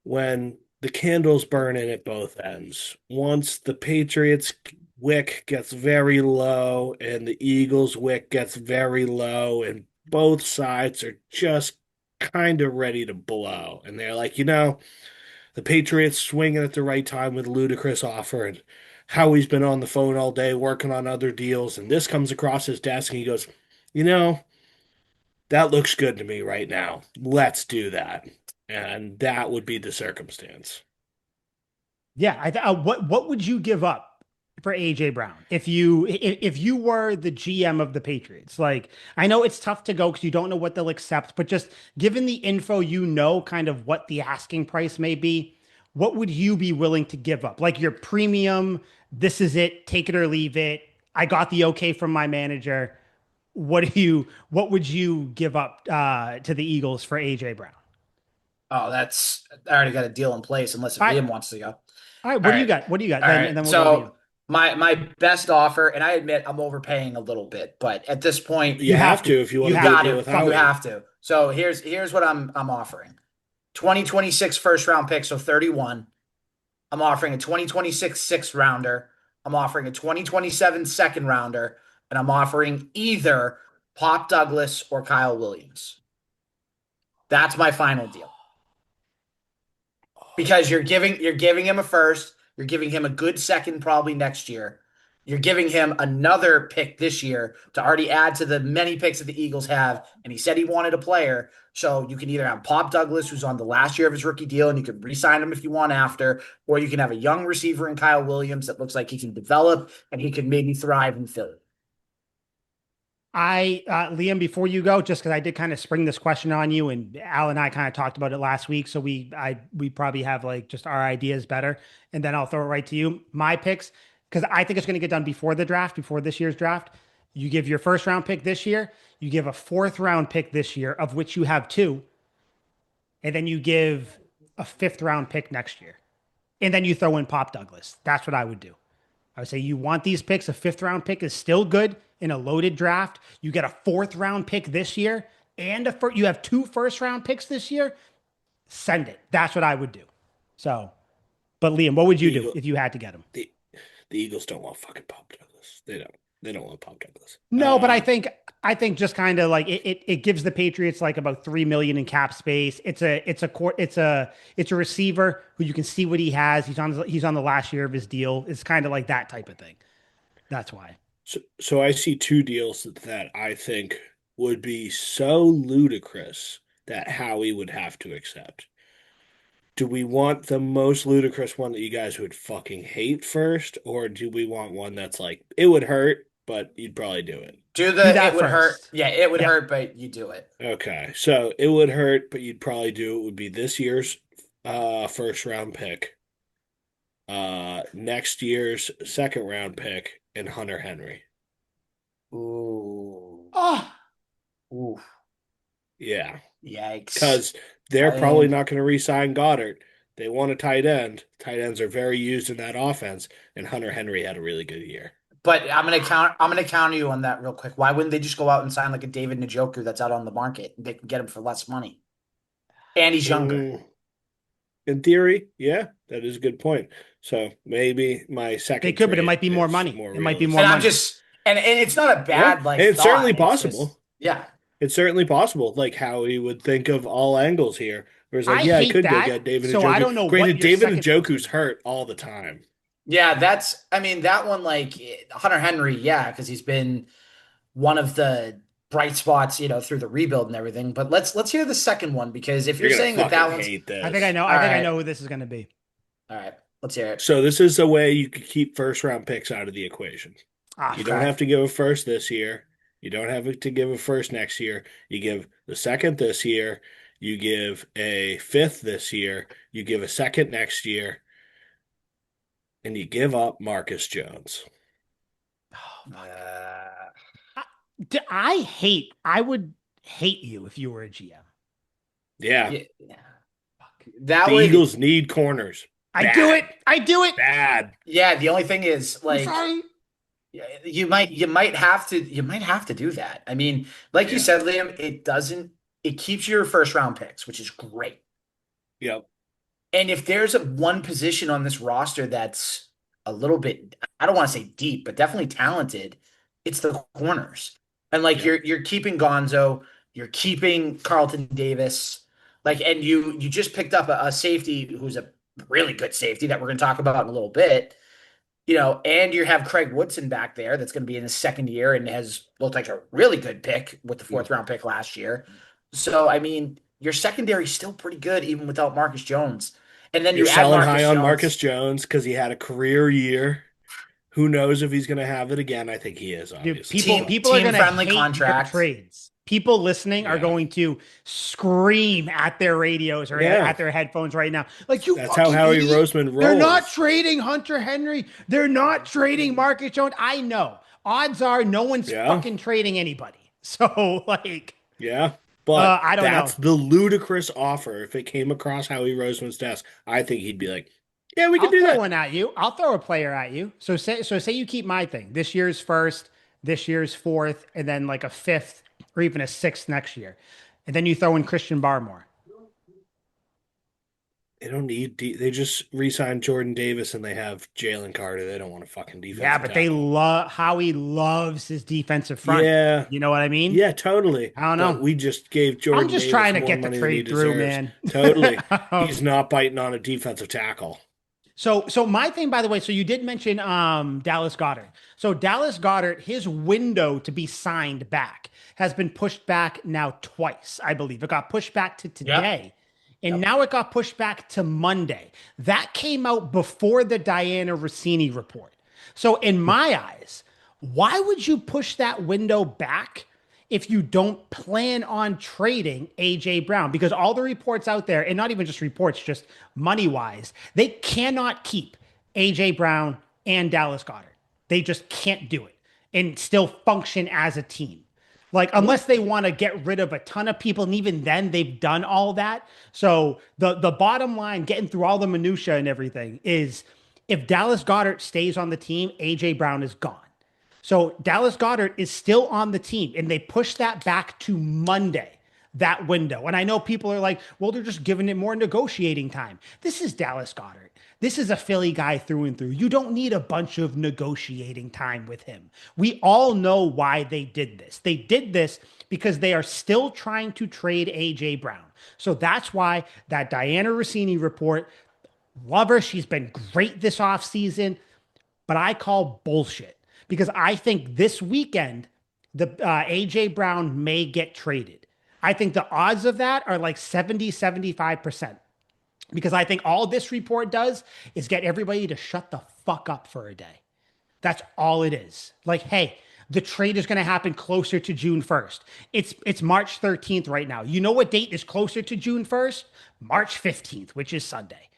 when the candle's burning at both ends. Once the Patriots wick gets very low and the Eagles wick gets very low, and both sides are just kind of ready to blow. And they're like, the Patriots swinging at the right time with a ludicrous offer, and Howie's been on the phone all day working on other deals, and this comes across his desk and he goes, you know, that looks good to me right now. Let's do that. And that would be the circumstance. Yeah. What would you give up for AJ Brown. If you were the GM of the Patriots, like I know it's tough to go because you don't know what they'll accept, but just given the info, kind of what the asking price may be, what would you be willing to give up? Like your premium, this is it, take it or leave it. I got the okay from my manager. What would you give up to the Eagles for AJ Brown? Oh, I already got a deal in place unless if All right, Liam wants to go. all right. All What do you right. got? What do you got? All Then and right. then we'll go Liam. So my best offer, and I admit I'm overpaying a little bit, but at this point, You have to if you want You to have do a got deal to. with You Howie. have to. So here's what I'm offering. 2026 first round pick, so 31. I'm offering a 2026 sixth rounder. I'm offering a 2027 second rounder, and I'm offering either Pop Douglas or Kyle Williams. That's my final deal. Because you're giving him a first, you're giving him a good second probably next year. You're giving him another pick this year to already add to the many picks that the Eagles have. And he said he wanted a player. So you can either have Pop Douglas, who's on the last year of his rookie deal, and you can re-sign him if you want after, or you can have a young receiver in Kyle Williams that looks like he can develop and he can maybe thrive in Philly. Liam, before you go, just because I did kind of spring this question on you, and Al and I kind of talked about it last week, so we probably have like just our ideas better, and then I'll throw it right to you. My picks, because I think it's going to get done before the draft, before this year's draft. You give your first round pick this year, you give a fourth round pick this year, of which you have two, and then you give a fifth round pick next year, and then you throw in Pop Douglas. That's what I would do. I would say you want these picks. A fifth round pick is still good in a loaded draft. You get a fourth round pick this year, and you have two first round picks this year. Send it. That's what I would do. So, but Liam, what would The you do Eagle, if you had to get him? the, the Eagles don't want fucking Pop Douglas. They don't. They don't want Pop Douglas. No, but I think just kind of like it gives the Patriots like about 3 million in cap space. It's a receiver who you can see what he has. He's on the last year of his deal. It's kind of like that type of thing. That's why. So I see two deals that I think would be so ludicrous that Howie would have to accept. Do we want the most ludicrous one that you guys would fucking hate first, or do we want one that's like it would hurt, but you'd probably do it? Do It that would hurt. first. Yeah, it would Yep. hurt, but you do it. Okay, so it would hurt, but you'd probably do it would be this year's first round pick, next year's second round pick, and Hunter Henry. Ooh. Oh, Ooh. Yeah, Yikes. because they're Tight probably end. not going to re-sign Goddard. They want a tight end. Tight ends are very used in that offense, and Hunter Henry had a really good year. But I'm gonna counter you on that real quick. Why wouldn't they just go out and sign like a David Njoku that's out on the market? They can get him for less money. And he's younger. Mm, in theory, yeah, that is a good point. So maybe my they second could, but it trade might be more is money. more It might be realistic. more And I'm money. just and it's not a Yeah, bad like it's thought. certainly It's possible. just yeah. It's certainly possible, like how he would think of all angles here. Where it's like, I yeah, I hate could go that. get David So I Njoku. don't know what Granted, your David second. Njoku's hurt all the time. Yeah, I mean that one like Hunter Henry, yeah, because he's been one of the bright spots, through the rebuild and everything. But let's hear the second one because if you're You're gonna saying that fucking one's hate I think I this. know. all I think I right, know who this is going to be. all right, let's hear it. So this is a way you could keep first round picks out of the equation. Ah, You don't Okay. have to give a first this year. You don't have to give a first next year. You give the second this year. You give a fifth this year. You give a second next year. And you give up Marcus Jones. Uh, I would hate you if you were a GM. Yeah. yeah, that The would. Eagles need corners. I do it. I do it. Bad. Yeah, the only thing is I'm like sorry. you might have to do that. I mean, like you Yeah. said, Liam, it keeps your first round picks, which is great. Yep. And if there's one position on this roster that's a little bit, I don't want to say deep, but definitely talented, it's the corners. And like Yep. you're keeping Gonzo, you're keeping Carlton Davis, like, and you just picked up a safety who's a really good safety that we're going to talk about in a little bit. And you have Craig Woodson back there that's going to be in his second year and has looked like a really good pick with the fourth round pick last year. So, I mean, your secondary is still pretty good even without Marcus Jones. And then You're you add selling Marcus high on Jones. Marcus Jones because he had a career year. Who knows if he's going to have it again? I think he is, Dude, obviously. people are Team going to friendly hate their contract. trades. People listening are Yeah. going to scream at their radios or Yeah. at their headphones right now. Like, you That's how fucking Howie idiot. Roseman They're not rolls. trading Hunter Henry. They're not trading Marcus Jones. I know. Odds are no one's Yeah. fucking trading anybody. So, like, Yeah. But I don't know. that's the ludicrous offer. If it came across Howie Roseman's desk, I think he'd be like, yeah, we could I'll do throw that. one at you. I'll throw a player at you. So say you keep my thing. This year's first, this year's fourth, and then like a fifth or even a sixth next year. And then you throw in Christian Barmore. They don't need they just re-signed Jordan Davis and they have Jalen Carter. They don't want a fucking Yeah, defensive but they tackle. love Howie loves his defensive front. Yeah. You know what I mean? Yeah, totally. I don't But know. we just gave I'm Jordan just Davis trying to more get the money than he trade through, deserves. man. Totally. He's not biting on a defensive tackle. So my thing, by the way, so you did mention Dallas Goedert. So Dallas Goedert, his window to be signed back has been pushed back now twice, I believe. It got pushed back to Yep. today, and now it got pushed back to Monday. That came out before the Diana Rossini report. So in my eyes, why would you push that window back if you don't plan on trading AJ Brown? Because all the reports out there, and not even just reports, just money wise, they cannot keep AJ Brown and Dallas Goedert. They just can't do it and still function as a team. Like, unless they want to get rid of a ton of people, and even then they've done all that. So the bottom line, getting through all the minutia and everything, is if Dallas Goedert stays on the team, AJ Brown is gone. So Dallas Goedert is still on the team, and they pushed that back to Monday, that window. And I know people are like, well, they're just giving it more negotiating time. This is Dallas Goedert. This is a Philly guy through and through. You don't need a bunch of negotiating time with him. We all know why they did this. They did this because they are still trying to trade AJ Brown. So that's why that Diana Rossini report, love her. She's been great this offseason, but I call bullshit because I think this weekend the AJ Brown may get traded. I think the odds of that are like 70, 75%, because I think all this report does is get everybody to shut the fuck up for a day. That's all it is. Like, hey, the trade is going to happen closer to June 1st. It's March 13th right now. You know what date is closer to June 1st? March 15th, which is Sunday.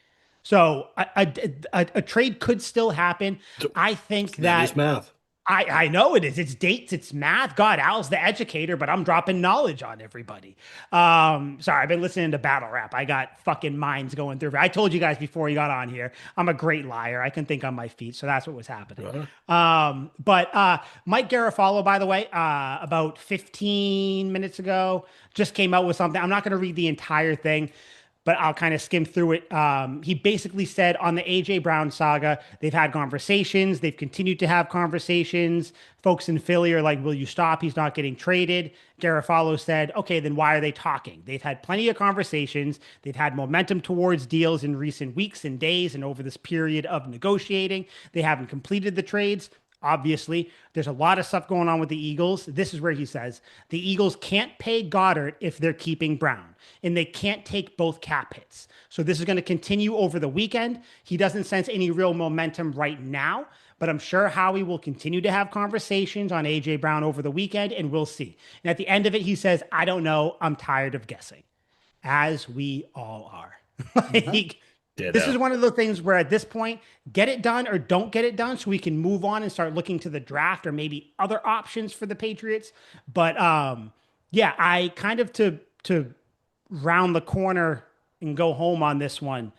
So a trade could still happen. I think That that is math. I know it is. It's dates, it's math. God, Al's the educator, but I'm dropping knowledge on everybody. Sorry, I've been listening to battle rap. I got fucking minds going through. I told you guys before you got on here, I'm a great liar. I can think on my feet, so that's what was happening. But Mike Garafolo, by the way, about 15 minutes ago, just came out with something. I'm not going to read the entire thing, but I'll kind of skim through it. He basically said on the AJ Brown saga, they've had conversations. They've continued to have conversations. Folks in Philly are like, will you stop? He's not getting traded. Garofalo said, okay, then why are they talking? They've had plenty of conversations. They've had momentum towards deals in recent weeks and days and over this period of negotiating. They haven't completed the trades. Obviously, there's a lot of stuff going on with the Eagles. This is where he says the Eagles can't pay Goddard if they're keeping Brown, and they can't take both cap hits. So this is going to continue over the weekend. He doesn't sense any real momentum right now, but I'm sure Howie will continue to have conversations on AJ Brown over the weekend, and we'll see. And at the end of it, he says, I don't know. I'm tired of guessing, as we all are. Like, this is one of the things where at this point, get it done or don't get it done so we can move on and start looking to the draft or maybe other options for the Patriots. But yeah, I kind of to round the corner and go home on this one.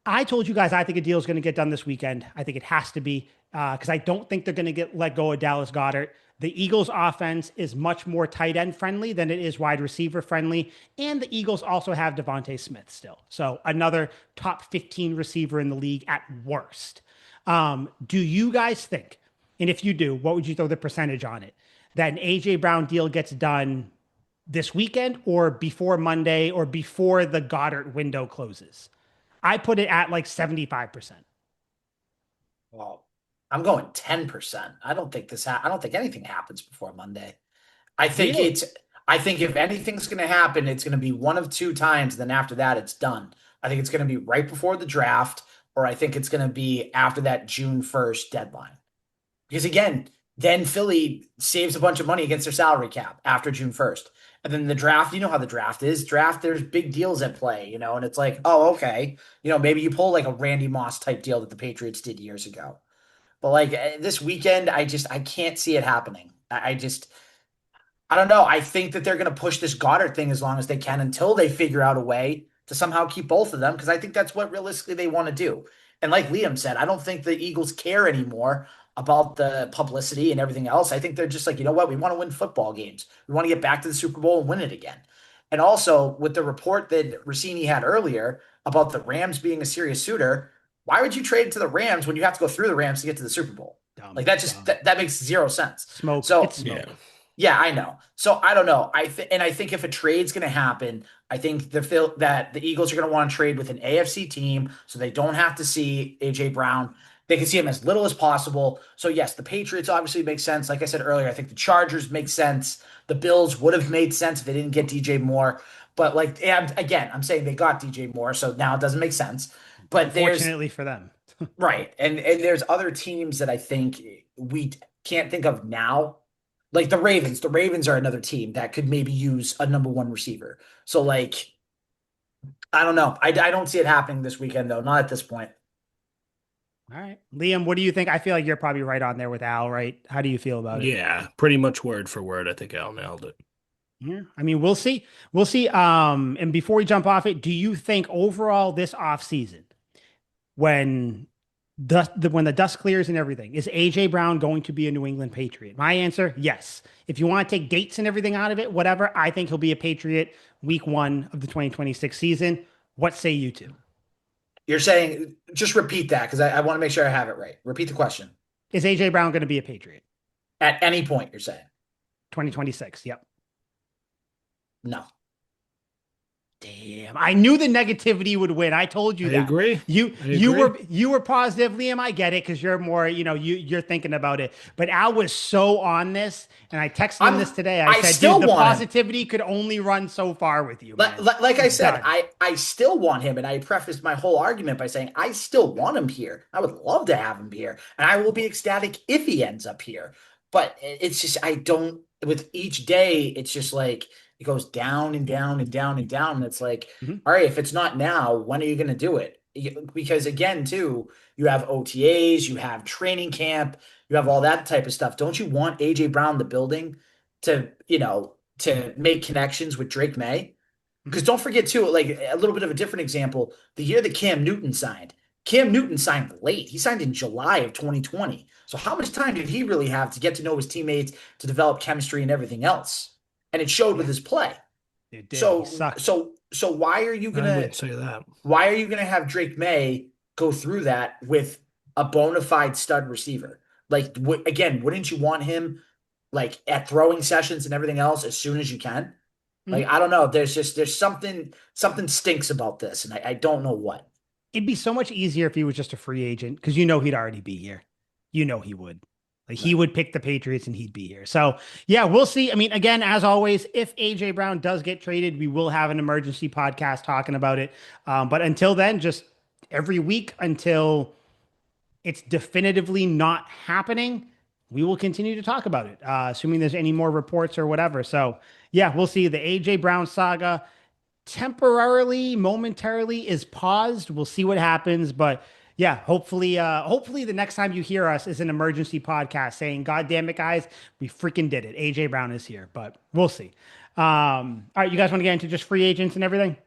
I told you guys I think a deal is going to get done this weekend. I think it has to be because I don't think they're going to get let go of Dallas Goedert. The Eagles' offense is much more tight end friendly than it is wide receiver friendly, and the Eagles also have Devontae Smith still, so another top 15 receiver in the league at worst. Do you guys think, and if you do, what would you throw the percentage on it, that an AJ Brown deal gets done this weekend or before Monday or before the Goddard window closes? I put it at like 75%. Well, I'm going 10%. I don't think I don't think anything happens before Monday. I think Really? I think if anything's going to happen, it's going to be one of two times. Then after that, it's done. I think it's going to be right before the draft. or I think it's going to be after that June 1st deadline. Because again, then Philly saves a bunch of money against their salary cap after June 1st. And then the draft, you know how the draft is. Draft, there's big deals at play, and it's like, oh, okay. Maybe you pull like a Randy Moss type deal that the Patriots did years ago. But like this weekend, I can't see it happening. I don't know. I think that they're going to push this Goddard thing as long as they can until they figure out a way to somehow keep both of them, because I think that's what realistically they want to do. And like Liam said, I don't think the Eagles care anymore about the publicity and everything else. I think they're just like, you know what? We want to win football games. We want to get back to the Super Bowl and win it again. And also with the report that Rossini had earlier about the Rams being a serious suitor, why would you trade to the Rams when you have to go through the Rams to get to the Super Bowl? Dumb, Like that makes zero sense. Smoke. So It's smoke. yeah, I know. So I don't know. I think if a trade's going to happen, I think that the Eagles are going to want to trade with an AFC team so they don't have to see AJ Brown. They can see him as little as possible. So yes, the Patriots obviously make sense. Like I said earlier, I think the Chargers make sense. The Bills would have made sense if they didn't get DJ Moore. But like, and again, I'm saying they got DJ Moore, so now it doesn't make sense. But Fortunately for them. right, and there's other teams that I think we can't think of now, like the Ravens. The Ravens are another team that could maybe use a number one receiver. So like, I don't know. I don't see it happening this weekend though. Not at this point. All right. Liam, what do you think? I feel like you're probably right on there with Al, right? How do you feel about it? Yeah, pretty much word for word. I think Al nailed it. Yeah. I mean, we'll see. We'll see. And before we jump off it, do you think overall this offseason, when when the dust clears and everything, is AJ Brown going to be a New England Patriot? My answer, yes. If you want to take dates and everything out of it, whatever, I think he'll be a Patriot week 1 of the 2026 season. What say you two? You're saying, just repeat that because I want to make sure I have it right. Repeat the question. Is AJ Brown going to be a Patriot? At any point, you're saying? 2026. Yep. No. Damn, I knew the negativity would win. I told you that. I agree. You were positive, Liam. I get it because you're more, you're thinking about it. But Al was so on this, and I texted him this today. I said, dude, the positivity could only run so far with you. Man. Like I said, I still want him, and I prefaced my whole argument by saying I still want him here. I would love to have him here, and I will be ecstatic if he ends up here. But it's just I don't. With each day, it's just like it goes down and down and down and down. And it's like, all right, if it's not now, when are you going to do it? Because again, too, you have OTAs, you have training camp, you have all that type of stuff. Don't you want AJ Brown in the building to make connections with Drake May? Because don't forget too, like a little bit of a different example, the year that Cam Newton signed late. He signed in July of 2020. So how much time did he really have to get to know his teammates, to develop chemistry and everything else? And it showed with his play. It did. So why are you I gonna wouldn't say that? Why are you gonna have Drake May go through that with a bona fide stud receiver? Like again, wouldn't you want him like at throwing sessions and everything else as soon as you can? Like I don't know. There's something stinks about this, and I don't know what. It'd be so much easier if he was just a free agent because he'd already be here. He would. Like he would pick the Patriots and he'd be here. So yeah, we'll see. I mean, again, as always, if AJ Brown does get traded, we will have an emergency podcast talking about it. But until then, just every week until it's definitively not happening, we will continue to talk about it, assuming there's any more reports or whatever. So yeah, we'll see. The AJ Brown saga momentarily is paused. We'll see what happens, but yeah, hopefully the next time you hear us is an emergency podcast saying, God damn it, guys, we freaking did it. AJ Brown is here, but we'll see. All right, you guys want to get into just free agents and everything?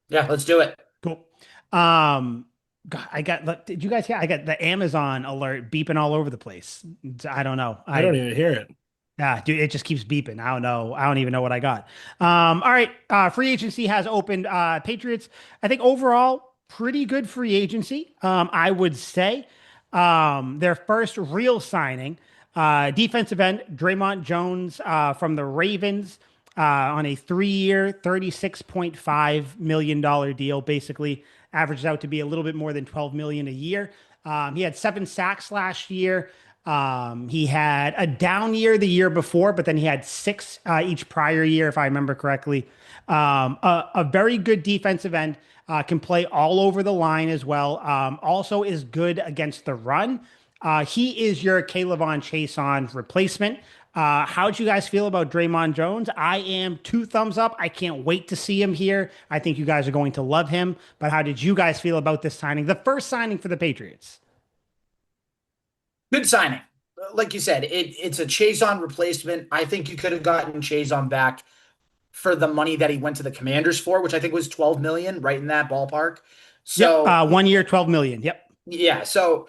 Yeah, let's do it. Cool. Did you guys hear? I got the Amazon alert beeping all over the place. I don't know. I don't even hear it. Yeah, dude, it just keeps beeping. I don't know. I don't even know what I got. All right. Free agency has opened. Patriots, I think overall, pretty good free agency. I would say their first real signing, defensive end, Draymond Jones from the Ravens on a 3-year, $36.5 million deal, basically averages out to be a little bit more than $12 million a year. He had 7 sacks last year. He had a down year the year before, but then he had six each prior year, if I remember correctly. A very good defensive end, can play all over the line as well. Also is good against the run. He is your Kaylavon Chason replacement. How'd you guys feel about Draymond Jones? I am two thumbs up. I can't wait to see him here. I think you guys are going to love him. But how did you guys feel about this signing? The first signing for the Patriots. Good signing. Like you said, it's a Chase on replacement. I think you could have gotten Chase on back for the money that he went to the Commanders for, which I think was 12 million, right in that ballpark. Yep. So 1 year, 12 million. Yep. yeah, so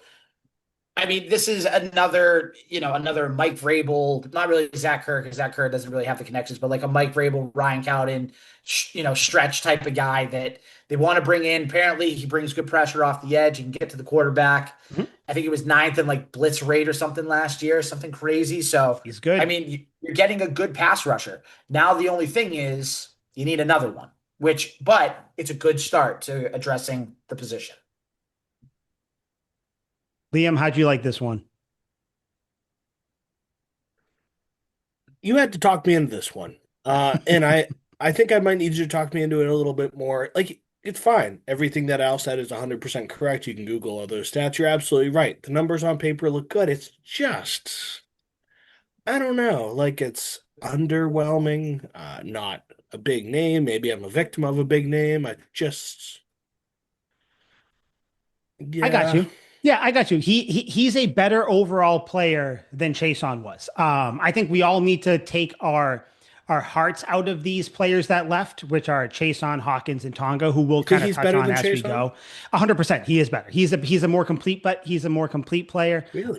I mean, this is another, another Mike Vrabel, not really Zach Kerr, because Zach Kerr doesn't really have the connections, but like a Mike Vrabel, Ryan Cowden, stretch type of guy that they want to bring in. Apparently, he brings good pressure off the edge. He can get to the quarterback. Mhm. I think he was ninth in like blitz rate or something last year, something crazy. So, He's good. I mean, you're getting a good pass rusher. Now, the only thing is you need another one, but it's a good start to addressing the position. Liam, how'd you like this one? You had to talk me into this one. And I think I might need you to talk me into it a little bit more. Like, it's fine. Everything that Al said is 100% correct. You can Google all those stats. You're absolutely right. The numbers on paper look good. It's just, I don't know. Like, it's underwhelming. Not a big name. Maybe I'm a victim of a big name. I got Yeah. you. Yeah, I got you. He's a better overall player than Chason was. I think we all need to take our hearts out of these players that left, which are Chason, Hawkins, and Tonga, who we'll You think kind of he's touch better on than as we Chase on? go. 100%, he is better. He's a more complete, but he's a more complete player. Really?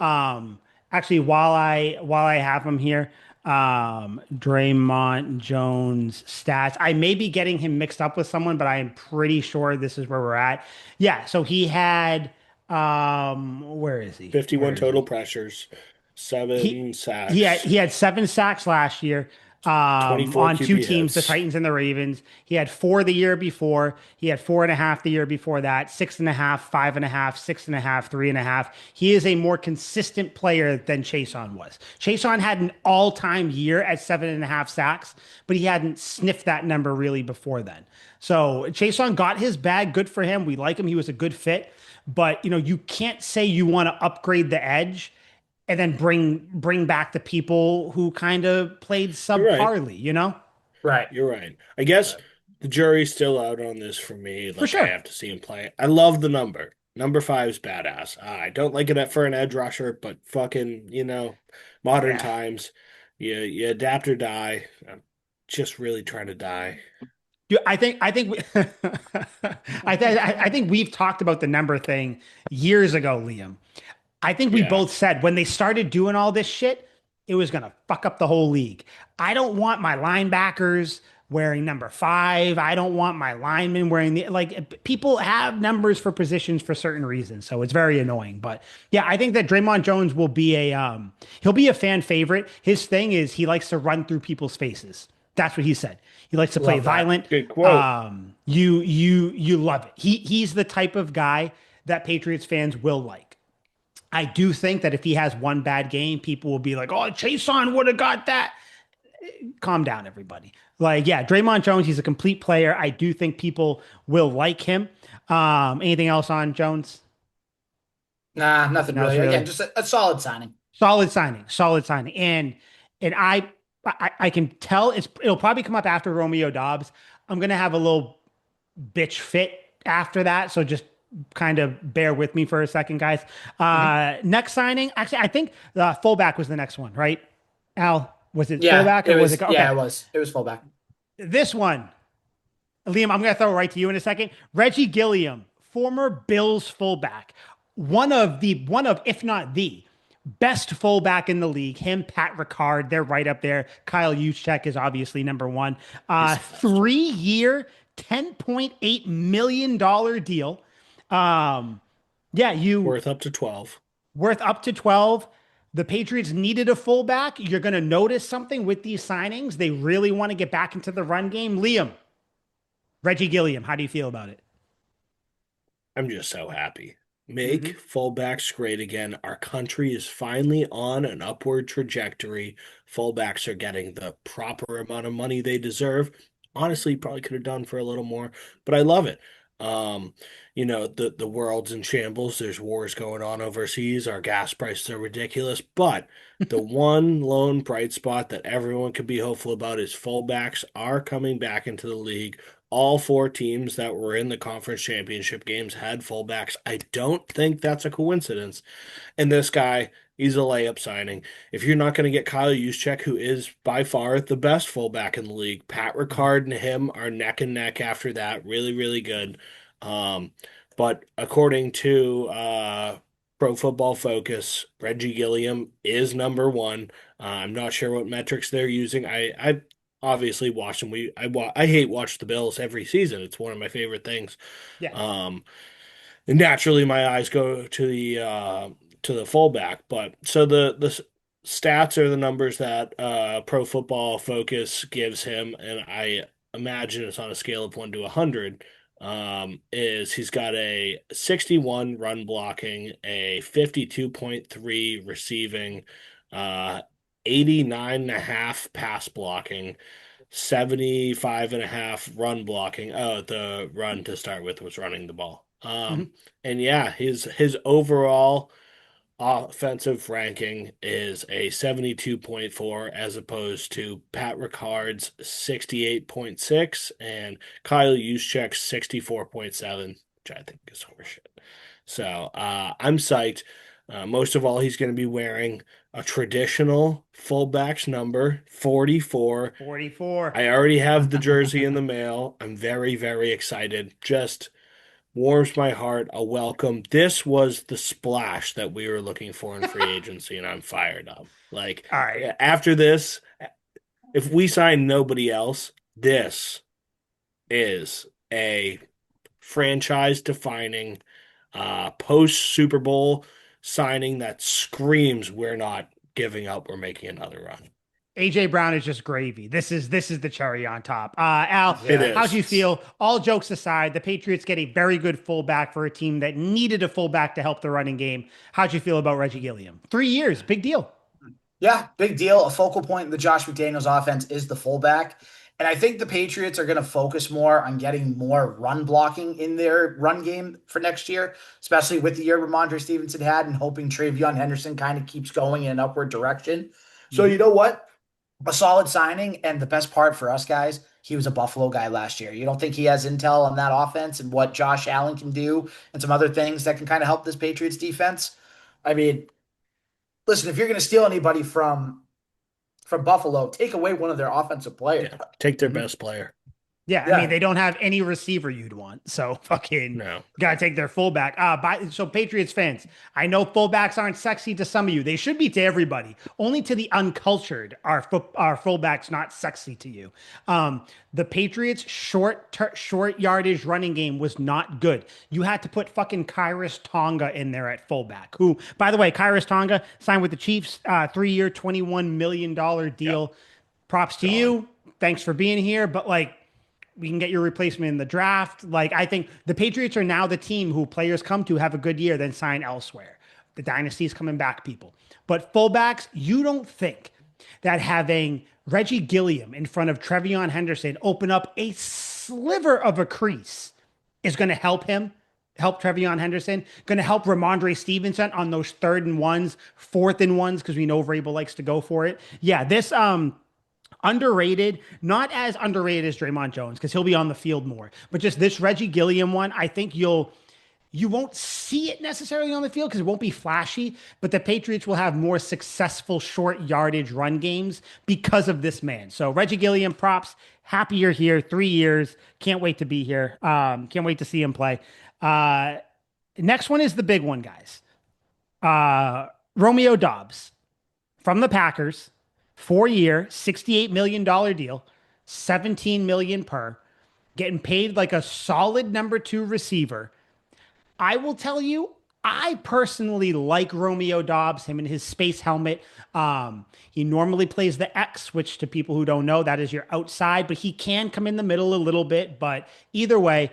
Actually, while I have him here, Draymond Jones stats. I may be getting him mixed up with someone, but I am pretty sure this is where we're at. Yeah, so he had where is he? 51 Where is total he? pressures, He 7 he had sacks, he had 7 sacks last year. 24 On two QB teams, the hits. Titans and the Ravens. He had four the year before. He had 4.5 the year before that, 6.5, 5.5, 6.5, 3.5. He is a more consistent player than Chason was. Chason had an all-time year at 7.5 sacks, but he hadn't sniffed that number really before then. So Chason got his bag. Good for him. We like him. He was a good fit. But you can't say you want to upgrade the edge and then bring back the people who kind of played You're right. subparly. Right. You're right. I guess Right. the jury's still out on this for me. For Like, I sure. have to see him play. I love the number. Number five is badass. I don't like it for an edge rusher, but fucking, modern Yeah. times, you adapt or die. I'm just really trying to die. I think we've talked about the number thing years ago, Liam. I think we Yeah. both said when they started doing all this shit, it was going to fuck up the whole league. I don't want my linebackers wearing number 5. I don't want my linemen wearing people have numbers for positions for certain reasons. So it's very annoying. But yeah, I think that Draymond Jones will be he'll be a fan favorite. His thing is he likes to run through people's faces. That's what he said. He likes to play Love that. violent. Good quote. You love it. He's the type of guy that Patriots fans will like. I do think that if he has one bad game, people will be like, "Oh, Chason would have got that." Calm down, everybody. Like, yeah, Draymond Jones, he's a complete player. I do think people will like him. Anything else on Jones? Nah, nothing Nothing else really. really. Again, just a solid signing. Solid signing, and I can tell it'll probably come up after Romeo Dobbs. I'm gonna have a little bitch fit after that, so just kind of bear with me for a second, guys. Mhm. Next signing, actually, I think the fullback was the next one, right? Al, was it Yeah, fullback or was it yeah, okay? it was. It was fullback. This one, Liam, I'm going to throw it right to you in a second. Reggie Gilliam, former Bills fullback, one of, if not the best fullback in the league. Him, Pat Ricard, they're right up there. Kyle Juszczyk is obviously number one. He's the best. 3 year, $10.8 million deal. Yeah, you Worth up to 12. worth up to 12. The Patriots needed a fullback. You're going to notice something with these signings. They really want to get back into the run game. Liam, Reggie Gilliam, how do you feel about it? I'm just so happy. Make fullbacks great again. Our country is finally on an upward trajectory. Fullbacks are getting the proper amount of money they deserve. Honestly, probably could have done for a little more, but I love it. Um, the world's in shambles. There's wars going on overseas. Our gas prices are ridiculous, but the one lone bright spot that everyone could be hopeful about is fullbacks are coming back into the league. All four teams that were in the conference championship games had fullbacks. I don't think that's a coincidence. And this guy, he's a layup signing. If you're not going to get Kyle Juszczyk, who is by far the best fullback in the league, Pat Ricard and him are neck and neck after that. Really, really good. Um, but according to Pro Football Focus, Reggie Gilliam is number one. I'm not sure what metrics they're using. I obviously watch them. I hate watch the Bills every season. It's one of my favorite things. Yeah. And naturally, my eyes go to the fullback. But so the stats are the numbers that Pro Football Focus gives him, and I imagine it's on a scale of 1 to 100. Is he's got a 61 run blocking, a 52.3 receiving, 89.5 pass blocking, 75.5 run blocking. Oh, the run to start with was running the ball. Mhm. And yeah, his overall offensive ranking is a 72.4 as opposed to Pat Ricard's 68.6 and Kyle Juszczyk's 64.7, which I think is horseshit. So I'm psyched. Most of all, he's going to be wearing a traditional fullback's number, 44. 44. I already have the jersey in the mail. I'm very, very excited. Just warms my heart. A welcome. This was the splash that we were looking for in free agency, and I'm fired up. Like All right. after this, if we sign nobody else, this is a franchise defining post Super Bowl signing that screams we're not giving up, we're making another run. AJ Brown is just gravy. This is the cherry on top. Al, It Yeah. how'd you is. feel? All jokes aside, the Patriots get a very good fullback for a team that needed a fullback to help the running game. How'd you feel about Reggie Gilliam? 3 years, big deal. Yeah, big deal. A focal point in the Josh McDaniels offense is the fullback. And I think the Patriots are going to focus more on getting more run blocking in their run game for next year, especially with the year Ramondre Stevenson had and hoping Travion Henderson kind of keeps going in an upward direction. So, Mhm. you know what? A solid signing. And the best part for us guys, he was a Buffalo guy last year. You don't think he has intel on that offense and what Josh Allen can do and some other things that can kind of help this Patriots defense? I mean, listen, if you're going to steal anybody from Buffalo, take away one of their offensive players. Yeah. Take their Mhm. best player. Yeah, I mean, Yeah. they don't have any receiver you'd want. So fucking No. gotta take their fullback. So Patriots fans, I know fullbacks aren't sexy to some of you. They should be to everybody. Only to the uncultured are fullbacks not sexy to you. The Patriots short yardage running game was not good. You had to put fucking Kyrus Tonga in there at fullback. Who, by the way, Kyrus Tonga signed with the Chiefs, 3 year, $21 million Yep. deal. Props to Gone. you. Thanks for being here. But like, we can get your replacement in the draft. Like, I think the Patriots are now the team who players come to have a good year, then sign elsewhere. The dynasty's coming back, people. But fullbacks, you don't think that having Reggie Gilliam in front of Trevion Henderson open up a sliver of a crease is going to help Trevion Henderson, going to help Ramondre Stevenson on those 3rd and 1s, 4th and 1s, because we know Vrabel likes to go for it. Yeah, this underrated, not as underrated as Draymond Jones, because he'll be on the field more. But just this Reggie Gilliam one, I think you won't see it necessarily on the field because it won't be flashy, but the Patriots will have more successful short yardage run games because of this man. So Reggie Gilliam, props. Happy you're here. 3 years. Can't wait to be here. Can't wait to see him play. Next one is the big one, guys. Romeo Dobbs from the Packers, 4 year, $68 million deal, 17 million per, getting paid like a solid number two receiver. I will tell you, I personally like Romeo Dobbs, him and his space helmet. He normally plays the X, which to people who don't know, that is your outside, but he can come in the middle a little bit. But either way,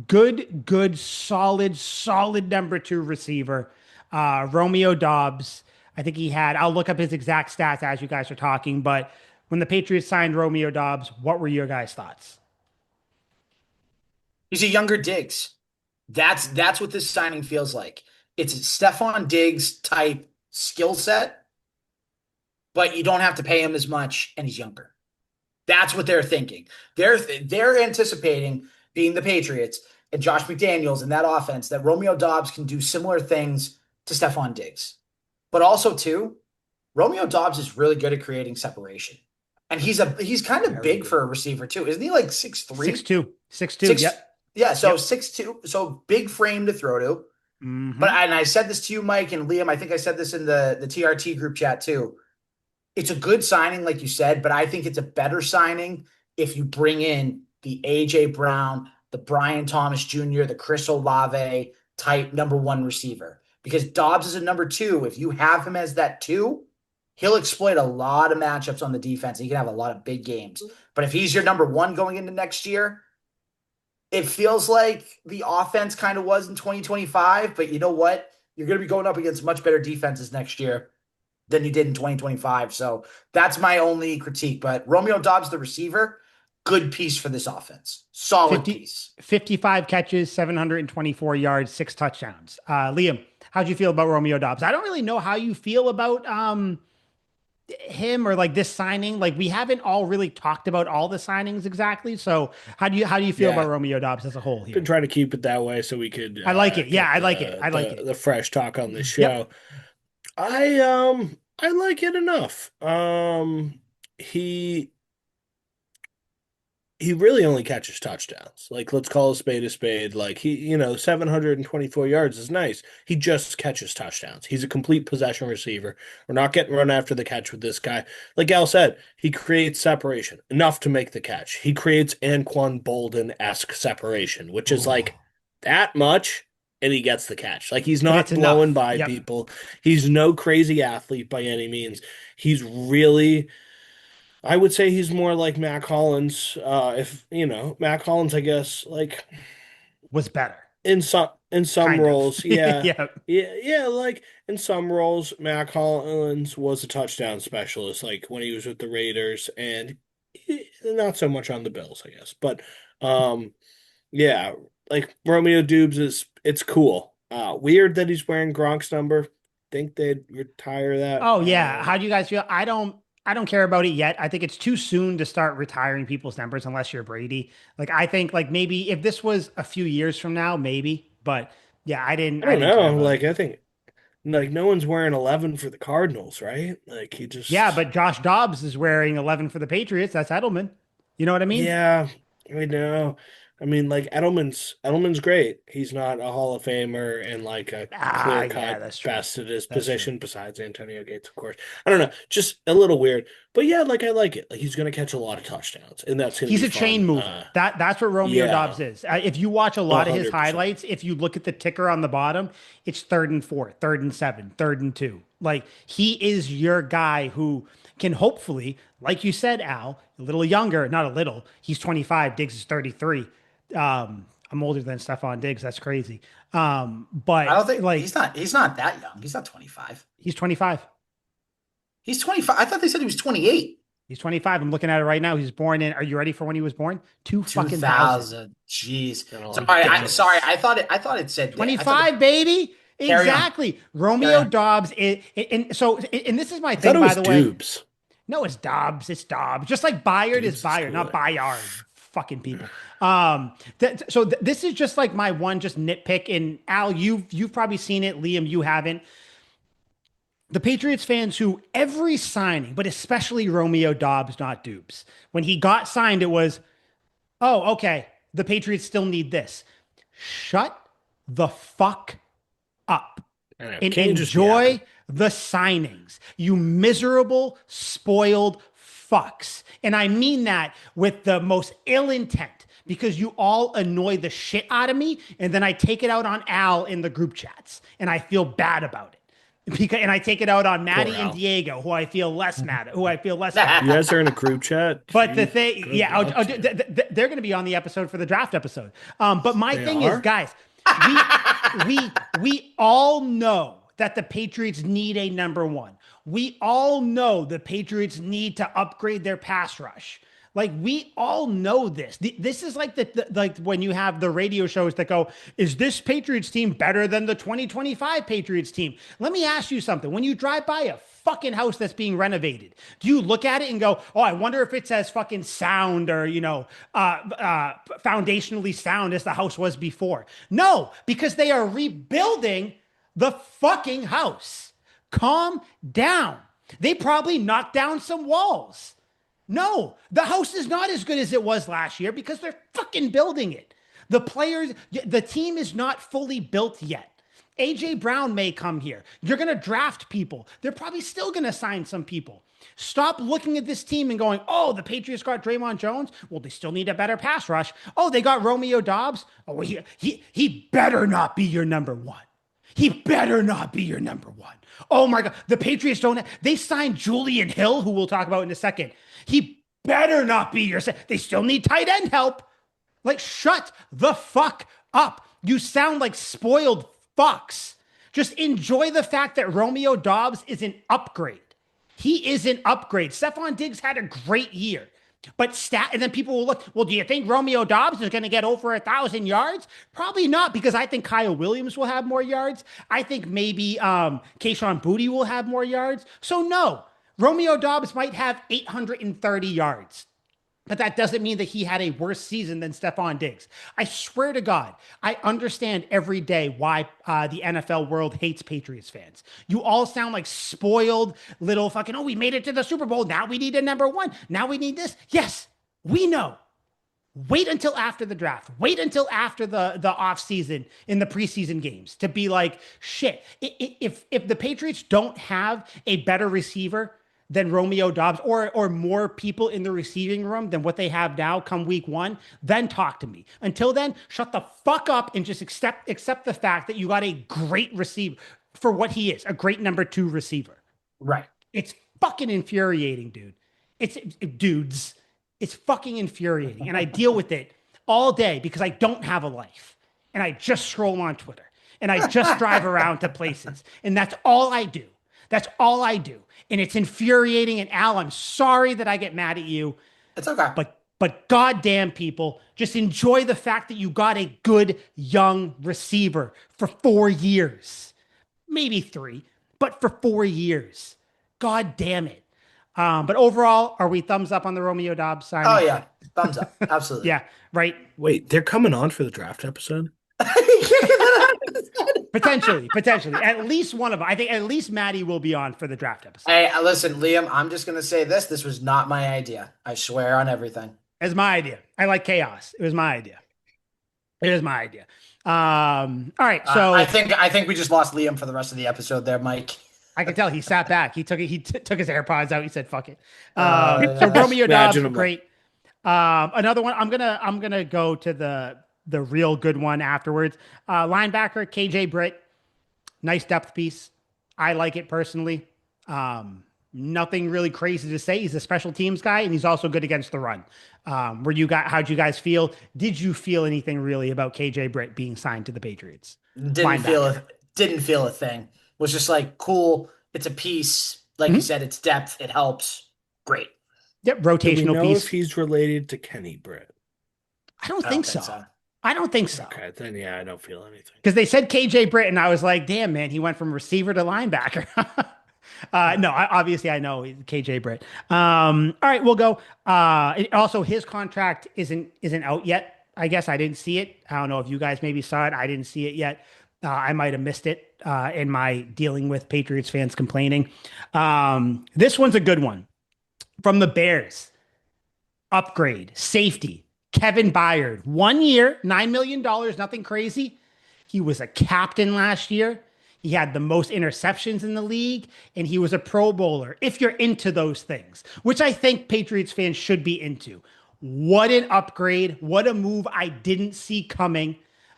Good, solid number two receiver. Romeo Dobbs. I think he had, I'll look up his exact stats as you guys are talking, but when the Patriots signed Romeo Dobbs, what were your guys' thoughts? He's a younger Diggs. That's what this signing feels like. It's a Stephon Diggs type skill set, but you don't have to pay him as much, and he's younger. That's what they're thinking. They're anticipating, being the Patriots and Josh McDaniels in that offense, that Romeo Dobbs can do similar things to Stephon Diggs. But also too, Romeo Dobbs is really good at creating separation. And he's kind of big for a receiver too. Isn't he like 6'3"? 6'2", 6'2", yep. Yeah, so Yep. 6'2", so big frame to throw to. Mm-hmm. But and I said this to you, Mike and Liam. I think I said this in the TRT group chat too. It's a good signing, like you said, but I think it's a better signing if you bring in the AJ Brown, the Brian Thomas Jr., the Chris Olave type number one receiver. Because Dobbs is a number two. If you have him as that two, he'll exploit a lot of matchups on the defense. He can have a lot of big games. But if he's your number one going into next year, it feels like the offense kind of was in 2025. But you know what? You're going to be going up against much better defenses next year than you did in 2025. So that's my only critique. But Romeo Dobbs, the receiver, good piece for this offense. Solid 50, piece. 55 catches, 724 yards, 6 touchdowns. Liam, how'd you feel about Romeo Dobbs? I don't really know how you feel about him or like this signing. Like we haven't all really talked about all the signings exactly. So how do you feel about Yeah. Romeo Dobbs as a whole here? Been trying to keep it that way so we could I like it. Yeah, get I like it. I like it. the fresh talk on the show. Yep. I like it enough. He he really only catches touchdowns. Like, let's call a spade a spade. Like, 724 yards is nice. He just catches touchdowns. He's a complete possession receiver. We're not getting run after the catch with this guy. Like Al said, he creates separation enough to make the catch. He creates Anquan Bolden-esque separation, which is like that much, and he gets the catch. Like, he's And not it's blowing enough. by Yep. people. He's no crazy athlete by any means. He's really I would say he's more like Mac Hollins. If Mac Hollins, I guess, like Was better. in some Kind of. roles, yeah, Yeah. yeah, yeah. Like in some roles, Mac Hollins was a touchdown specialist, like when he was with the Raiders, and not so much on the Bills, I guess. But yeah, like Romeo Dubes it's cool. Weird that he's wearing Gronk's number. Think they'd retire that. Oh yeah. How do you guys feel? I don't care about it yet. I think it's too soon to start retiring people's numbers unless you're Brady. Like I think like maybe if this was a few years from now, maybe. But yeah, I didn't I I don't didn't care know. about it. Like I think like no one's wearing 11 for the Cardinals, right? Like he Yeah, just but Josh Dobbs is wearing 11 for the Patriots. That's Edelman. You know what I mean? yeah, I know. I mean, like Edelman's great. He's not a Hall of Famer and like a Ah, clear yeah, cut that's true. best at his That's true. position besides Antonio Gates, of course. I don't know, just a little weird. But yeah, like I like it. Like he's gonna catch a lot of touchdowns, and that's gonna He's be a chain fun. mover. That's what Romeo Yeah, Dobbs is. If you watch a lot of his 100%. highlights, if you look at the ticker on the bottom, it's third and four, third and seven, third and two. Like he is your guy who can hopefully, like you said, Al, a little younger, not a little. He's 25. Diggs is 33. I'm older than Stephon Diggs. That's crazy. I But don't think like he's not that young. He's not 25. he's 25. He's 25. I thought they said he was 28. He's 25. I'm looking at it right now. He's born in. Are you ready for when he was born? Two fucking thousand. 2000. Jeez. Got all Sorry, the sorry. dates. I thought it said that. I thought 25, baby. carry on. Exactly. Carry Romeo on. Dobbs. And this is my I thought thing, it by was the way. Dubes. No, it's Dobbs. It's Dobbs. Just like Bayard is Dubes is Bayard, not cooler. Bayard. Fucking people. This is just like my one just nitpick. And Al, you've probably seen it. Liam, you haven't. The Patriots fans who every signing, but especially Romeo Dobbs, not Dubes. When he got signed, it was, oh, okay. The Patriots still need this. Shut the fuck up I know. and Can't you just be happy? enjoy the signings, you miserable, spoiled fucks. And I mean that with the most ill intent because you all annoy the shit out of me. And then I take it out on Al in the group chats and I feel bad about it. because, and I take it out on Maddie and Al. Diego, who I feel less mad at, who I feel less You mad at. guys are in a group chat. But the thing, yeah, they're going to be on the episode for the draft episode. But my thing is, guys, we all know that the Patriots need a number one. We all know the Patriots need to upgrade their pass rush. Like, we all know this. This is like like when you have the radio shows that go, is this Patriots team better than the 2025 Patriots team? Let me ask you something. When you drive by a fucking house that's being renovated, do you look at it and go, oh, I wonder if it's as fucking sound or, foundationally sound as the house was before? No, because they are rebuilding the fucking house. Calm down. They probably knocked down some walls. No, the house is not as good as it was last year because they're fucking building it. The team is not fully built yet. AJ Brown may come here. You're going to draft people. They're probably still going to sign some people. Stop looking at this team and going, oh, the Patriots got Draymond Jones. Well, they still need a better pass rush. Oh, they got Romeo Doubs. Oh, well, he better not be your number one. He better not be your number one. Oh my God. The Patriots they signed Julian Hill, who we'll talk about in a second. He better not be they still need tight end help. Like, shut the fuck up. You sound like spoiled fucks. Just enjoy the fact that Romeo Doubs is an upgrade. He is an upgrade. Stephon Diggs had a great year. And then people will look, well, do you think Romeo Doubs is going to get over 1,000 yards? Probably not, because I think Kyle Williams will have more yards. I think maybe Kayshon Boutte will have more yards. So no, Romeo Doubs might have 830 yards. But that doesn't mean that he had a worse season than Stephon Diggs. I swear to God, I understand every day why the NFL world hates Patriots fans. You all sound like spoiled little fucking, oh, we made it to the Super Bowl. Now we need a number one. Now we need this. Yes, we know. Wait until after the draft. Wait until after the offseason in the preseason games to be like, shit, if the Patriots don't have a better receiver than Romeo Doubs or more people in the receiving room than what they have now come week one, then talk to me. Until then, shut the fuck up and just accept the fact that you got a great receiver for what he is, a great number two receiver. Right. It's fucking infuriating, dude. It's fucking infuriating. And I deal with it all day because I don't have a life. And I just scroll on Twitter. And I just drive around to places. And that's all I do. That's all I do. And it's infuriating. And Al, I'm sorry that I get mad at you. It's okay. But goddamn, people, just enjoy the fact that you got a good young receiver for 4 years. Maybe 3, but for 4 years. God damn it. But overall, are we thumbs up on the Romeo Doubs signing? Oh, yeah. Thumbs up. Absolutely. Yeah, right. Wait, they're coming on for the draft episode? Potentially. At least one of them. I think at least Maddie will be on for the draft episode. Hey, listen, Liam, I'm just going to say this. This was not my idea. I swear on everything. It's my idea. I like chaos. It was my idea. All right. So I think we just lost Liam for the rest of the episode there, Mike. I can tell he sat back. He took his AirPods out. He said, fuck it. So Romeo Doubs, great. Another one. I'm gonna go to the real good one afterwards. Linebacker KJ Britt, nice depth piece. I like it personally. Nothing really crazy to say. He's a special teams guy, and he's also good against the run. How'd you guys feel? Did you feel anything really about KJ Britt being signed to the Patriots? Didn't feel a thing. Was just like, cool. It's a piece. Like you said, it's depth. It helps. Great. Yep, rotational Do we know piece. if he's related to Kenny Britt? I don't think so. I don't think so. Okay, then yeah, I don't feel anything. Because they said KJ Britt, and I was like, damn, man, he went from receiver to linebacker. No, obviously I know KJ Britt. All right, we'll go. Also, his contract isn't out yet. I guess I didn't see it. I don't know if you guys maybe saw it. I didn't see it yet. I might have missed it in my dealing with Patriots fans complaining. This one's a good one. From the Bears, upgrade, safety, Kevin Byard. 1 year, $9 million, nothing crazy. He was a captain last year. He had the most interceptions in the league, and he was a Pro Bowler, if you're into those things, which I think Patriots fans should be into. What an upgrade. What a move I didn't see coming.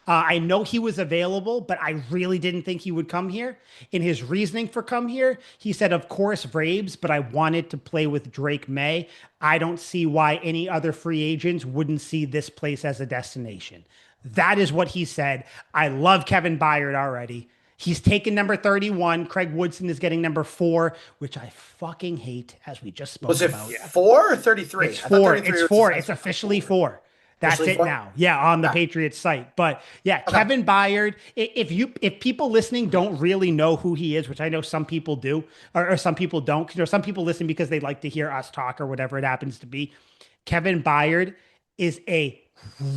I know he was available, but I really didn't think he would come here. In his reasoning for come here, he said, of course, Braves, but I wanted to play with Drake May. I don't see why any other free agents wouldn't see this place as a destination. That is what he said. I love Kevin Byard already. He's taken number 31. Craig Woodson is getting number 4, which I fucking hate, as we just spoke Was it about. 4 or 33? It's I thought 4. 33 It's was 4. the It's best. officially 4. That's Officially it 4? now. Yeah, on the Okay. Patriots site. But yeah, Okay. Kevin Byard, if people listening don't really know who he is, which I know some people do, or some people don't, some people listen because they like to hear us talk or whatever it happens to be. Kevin Byard is a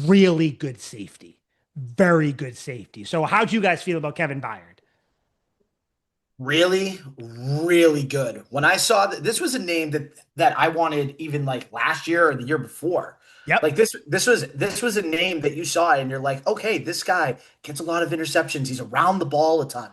really good safety. Very good safety. So how'd you guys feel about Kevin Byard? Really, really good. When I saw that this was a name that I wanted even like last year or the year before. Like Yep. this was a name that you saw and you're like, okay, this guy gets a lot of interceptions. He's around the ball a ton.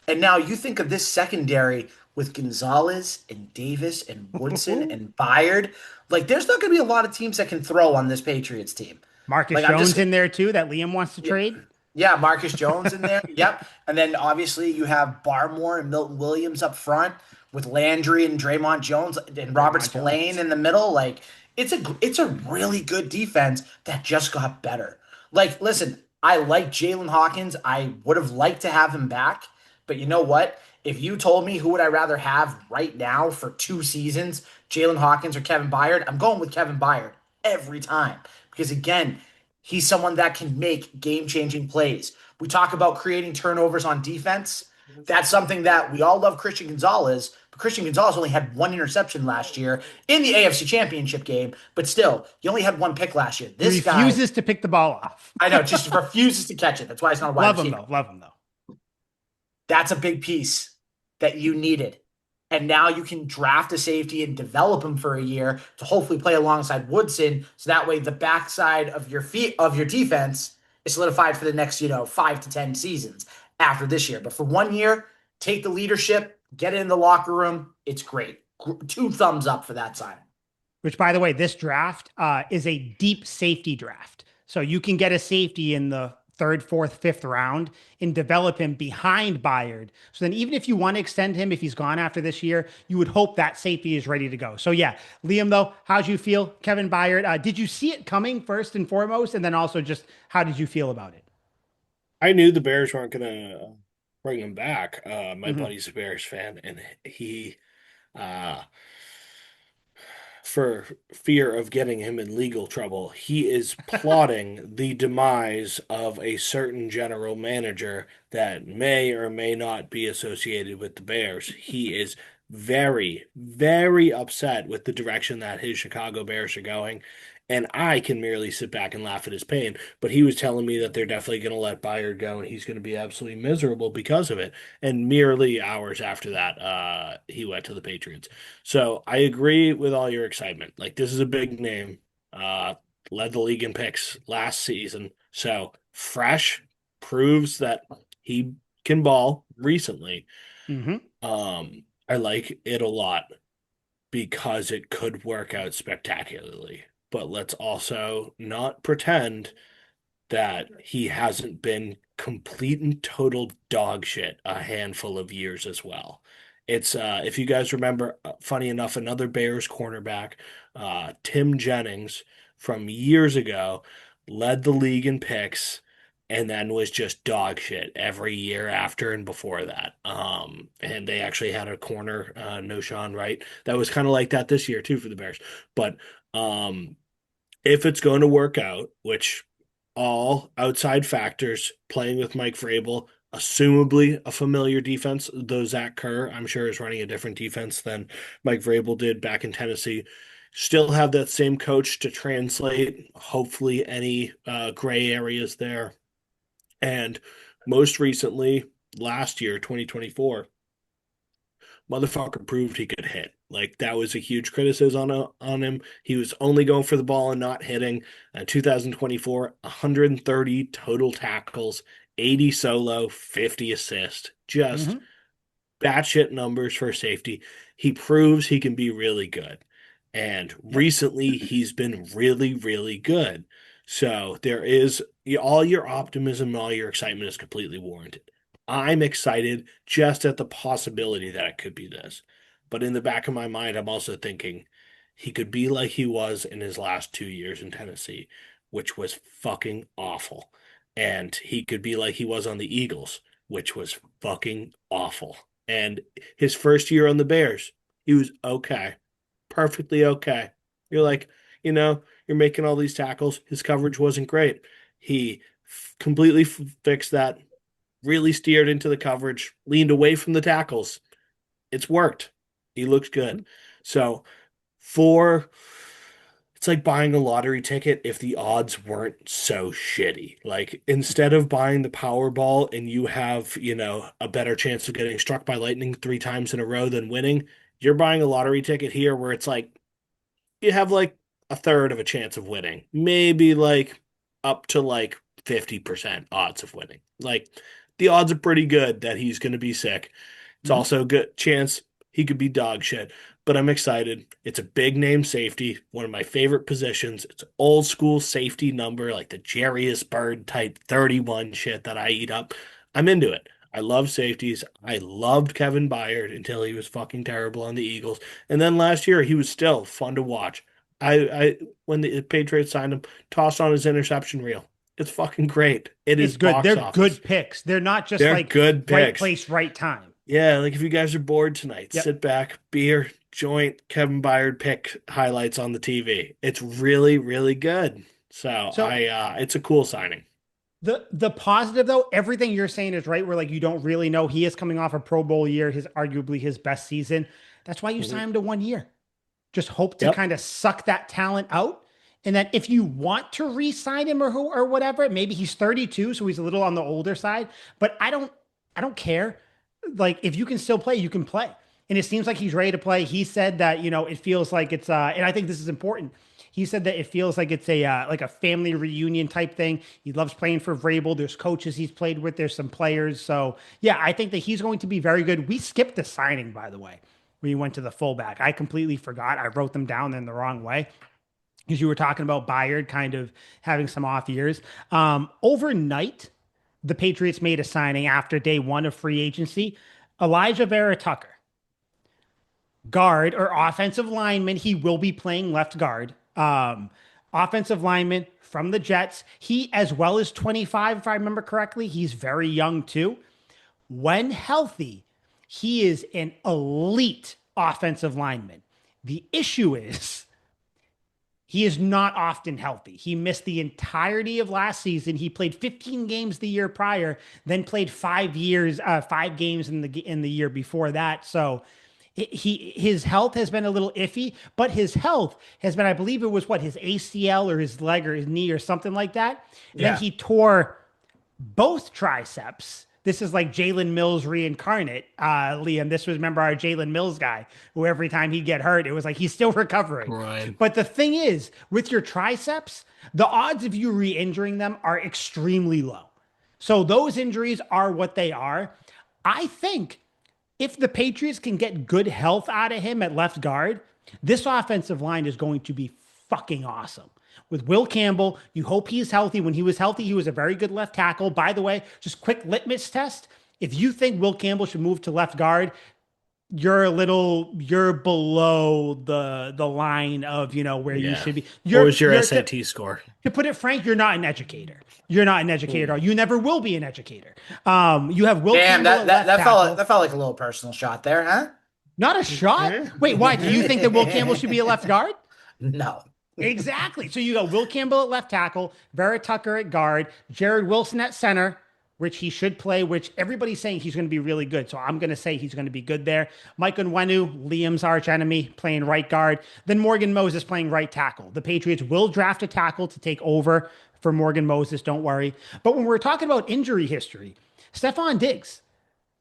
And now you think of this secondary with Gonzalez and Davis and Woodson and Byard. Like there's not going to be a lot of teams that can throw on this Patriots team. Marcus Like I'm Jones just in there too that Liam wants to yeah, trade. yeah, Marcus Jones in there. Yep. And then obviously you have Barmore and Milton Williams up front with Landry and Draymond Jones and Robert Draymond Jones. Spillane in the middle. Like it's a really good defense that just got better. Like, listen, I like Jalen Hawkins. I would have liked to have him back, but you know what? If you told me who would I rather have right now for 2 seasons, Jalen Hawkins or Kevin Byard, I'm going with Kevin Byard every time. Because again, he's someone that can make game-changing plays. We talk about creating turnovers on defense. That's something that we all love Christian Gonzalez, but Christian Gonzalez only had 1 interception last year in the AFC Championship game, but still, he only had 1 pick last year. He This guy, refuses to pick the ball off. I know, just refuses to catch it. That's why he's not a wide Love him receiver. though. Love him though. That's a big piece that you needed. And now you can draft a safety and develop him for a year to hopefully play alongside Woodson. So that way the backside of your feet of your defense is solidified for the next, 5 to 10 seasons after this year. But for 1 year, take the leadership, get it in the locker room. It's great. 2 thumbs up for that sign. Which, by the way, this draft is a deep safety draft. So you can get a safety in the third, fourth, fifth round and develop him behind Byard. So then, even if you want to extend him, if he's gone after this year, you would hope that safety is ready to go. So, yeah, Liam, though, how'd you feel? Kevin Byard, did you see it coming first and foremost? And then also just how did you feel about it? I knew the Bears weren't gonna bring him back. My Mm-hmm. buddy's a Bears fan, and he, uh, for fear of getting him in legal trouble, he is plotting the demise of a certain general manager that may or may not be associated with the Bears. He is very, very upset with the direction that his Chicago Bears are going. And I can merely sit back and laugh at his pain. But he was telling me that they're definitely going to let Byard go and he's going to be absolutely miserable because of it. And merely hours after that, he went to the Patriots. So I agree with all your excitement. Like this is a big name. Uh, Led the league in picks last season. So fresh proves that he can ball recently. Mm-hmm. I like it a lot because it could work out spectacularly. But let's also not pretend that he hasn't been complete and total dog shit a handful of years as well. It's if you guys remember, funny enough, another Bears cornerback, Tim Jennings from years ago, led the league in picks and then was just dog shit every year after and before that. And they actually had a corner, no Sean Wright, that was kind of like that this year too for the Bears. But if it's going to work out, which all outside factors, playing with Mike Vrabel, assumably a familiar defense, though Zach Kerr, I'm sure, is running a different defense than Mike Vrabel did back in Tennessee. Still have that same coach to translate, hopefully, any gray areas there. And most recently, last year, 2024, motherfucker proved he could hit. Like that was a huge criticism on him. He was only going for the ball and not hitting. 2024, 130 total tackles, 80 solo, 50 assists. Just Mm-hmm. batshit numbers for safety. He proves he can be really good. And Yep. recently, he's been really, really good. So there is all your optimism, all your excitement is completely warranted. I'm excited just at the possibility that it could be this. But in the back of my mind, I'm also thinking he could be like he was in his last 2 years in Tennessee, which was fucking awful. And he could be like he was on the Eagles, which was fucking awful. And his first year on the Bears, he was okay, perfectly okay. You're like, you're making all these tackles. His coverage wasn't great. He completely fixed that, really steered into the coverage, leaned away from the tackles. It's worked. He looks good. So for it's like buying a lottery ticket if the odds weren't so shitty. Like instead of buying the Powerball and you have, a better chance of getting struck by lightning 3 times in a row than winning, you're buying a lottery ticket here where it's like you have like a third of a chance of winning, maybe like up to like 50% odds of winning. Like the odds are pretty good that he's going to be sick. It's also a good chance he could be dog shit, but I'm excited. It's a big name safety, one of my favorite positions. It's old school safety number, like the Jarius Bird type 31 shit that I eat up. I'm into it. I love safeties. I loved Kevin Byard until he was fucking terrible on the Eagles. And then last year he was still fun to watch. I when the Patriots signed him, tossed on his interception reel. It's fucking great. It is good. box They're office. Good picks. They're not just They're like good right picks. place, right time. Yeah, like if you guys are bored tonight, sit back, beer, joint, Kevin Byard pick highlights on the TV. It's really, really good. So it's a cool signing. The positive though, everything you're saying is right. Where like you don't really know he is coming off a Pro Bowl year, his arguably his best season. That's why you signed him to 1 year. Just hope to kind of suck that talent out. And then if you want to re-sign him or whatever, maybe he's 32, so he's a little on the older side. But I don't care. Like if you can still play, you can play. And it seems like he's ready to play. He said that, it feels like it's and I think this is important. He said that it feels like it's a like a family reunion type thing. He loves playing for Vrabel. There's coaches he's played with. There's some players. So yeah, I think that he's going to be very good. We skipped the signing, by the way, when he went to the fullback. I completely forgot. I wrote them down in the wrong way because you were talking about Byard kind of having some off years. Overnight, the Patriots made a signing after day one of free agency. Elijah Vera Tucker, guard or offensive lineman. He will be playing left guard. Offensive lineman from the Jets. He, as well as 25, if I remember correctly, he's very young too. When healthy, he is an elite offensive lineman. The issue is he is not often healthy. He missed the entirety of last season. He played 15 games the year prior, then played 5 games in the year before that. So his health has been a little iffy, but his health has been, I believe it was his ACL or his leg or his knee or something like that. Yeah. Then he tore both triceps. This is like Jalen Mills reincarnate, Liam. This was, remember, our Jalen Mills guy, who every time he'd get hurt, it was like he's still recovering. Right. But the thing is, with your triceps, the odds of you re-injuring them are extremely low. So those injuries are what they are. I think if the Patriots can get good health out of him at left guard, this offensive line is going to be fucking awesome. With Will Campbell, you hope he's healthy. When he was healthy, he was a very good left tackle. By the way, just quick litmus test. If you think Will Campbell should move to left guard, you're below the line of, where you should be. What was your SAT score? To put it frank, you're not an educator. You're not an educator. You never will be an educator. You have Will Campbell. That felt like a little personal shot there, huh? Not a shot? Wait, why? Do you think that Will Campbell should be a left guard? No. Exactly. So you got Will Campbell at left tackle, Vera Tucker at guard, Jared Wilson at center, which he should play, which everybody's saying he's going to be really good. So I'm going to say he's going to be good there. Mike Onwenu, Liam's arch enemy, playing right guard. Then Morgan Moses playing right tackle. The Patriots will draft a tackle to take over for Morgan Moses. Don't worry. But when we're talking about injury history, Stephon Diggs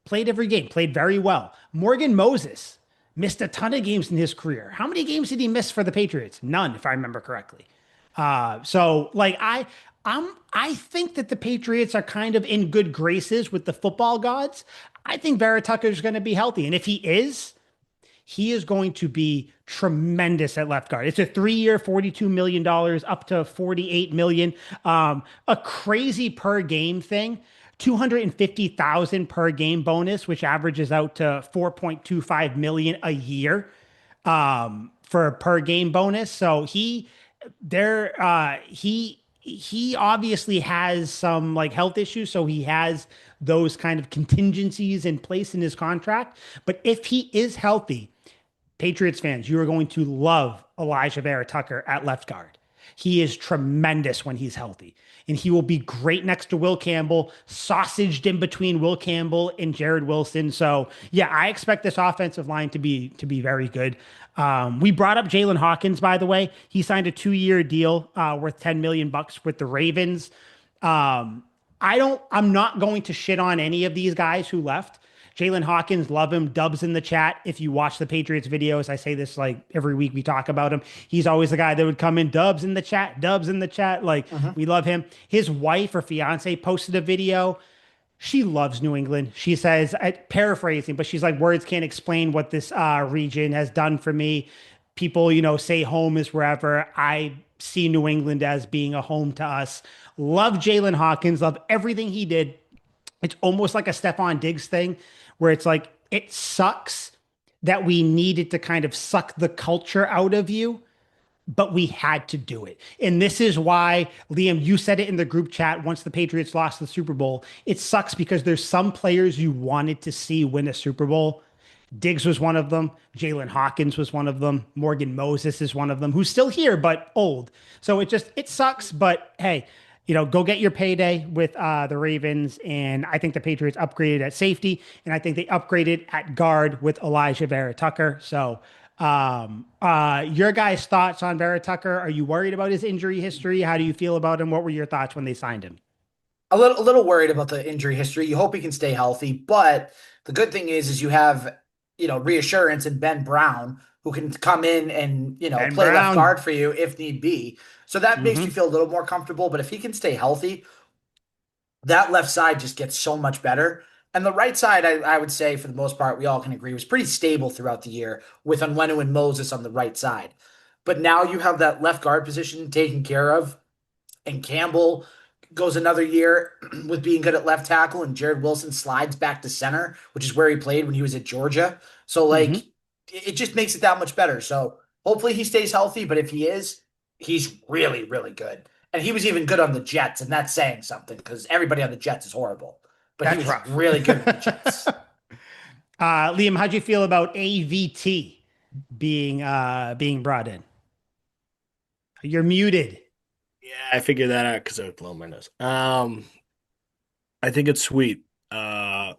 played every game, played very well. Morgan Moses missed a ton of games in his career. How many games did he miss for the Patriots? None, if I remember correctly. So like I think that the Patriots are kind of in good graces with the football gods. I think Vera Tucker is going to be healthy. And if he is, he is going to be tremendous at left guard. It's a 3-year, $42 million up to 48 million. A crazy per game thing. 250,000 per game bonus, which averages out to 4.25 million a year for a per game bonus. So he obviously has some like health issues, so he has those kind of contingencies in place in his contract. But if he is healthy, Patriots fans, you are going to love Elijah Vera Tucker at left guard. He is tremendous when he's healthy, and he will be great next to Will Campbell, sausaged in between Will Campbell and Jared Wilson. So yeah, I expect this offensive line to be very good. We brought up Jalen Hawkins, by the way. He signed a 2-year deal worth 10 million bucks with the Ravens. I'm not going to shit on any of these guys who left. Jalen Hawkins, love him. Dubs in the chat. If you watch the Patriots videos, I say this like every week we talk about him. He's always the guy that would come in, Dubs in the chat, Dubs in the chat. Like, we love him. His wife or fiance posted a video. She loves New England. She says, paraphrasing, but she's like, words can't explain what this region has done for me. People, say home is wherever. I see New England as being a home to us. Love Jalen Hawkins. Love everything he did. It's almost like a Stephon Diggs thing where it's like, it sucks that we needed to kind of suck the culture out of you, but we had to do it. And this is why, Liam, you said it in the group chat once the Patriots lost the Super Bowl. It sucks because there's some players you wanted to see win a Super Bowl. Diggs was one of them. Jalen Hawkins was one of them. Morgan Moses is one of them, who's still here, but old. So it sucks, but hey, go get your payday with the Ravens. And I think the Patriots upgraded at safety, and I think they upgraded at guard with Elijah Vera Tucker. So your guys' thoughts on Vera Tucker? Are you worried about his injury history? How do you feel about him? What were your thoughts when they signed him? A little worried about the injury history. You hope he can stay healthy, but the good thing is you have, reassurance in Ben Brown, who can come in and, Ben play left Brown. guard for you if need be. So that makes Mhm. you feel a little more comfortable. But if he can stay healthy, that left side just gets so much better. And the right side, I would say, for the most part, we all can agree, was pretty stable throughout the year with Onwenu and Moses on the right side. But now you have that left guard position taken care of, and Campbell goes another year with being good at left tackle, and Jared Wilson slides back to center, which is where he played when he was at Georgia. So, like, Mhm. it just makes it that much better. So hopefully he stays healthy, but if he is, he's really, really good. And he was even good on the Jets, and that's saying something because everybody on the Jets is horrible. But he That's was rough. really good with the Jets. Liam, how'd you feel about AVT being brought in? You're muted. Yeah, I figured that out because I was blowing my nose. I think it's sweet. I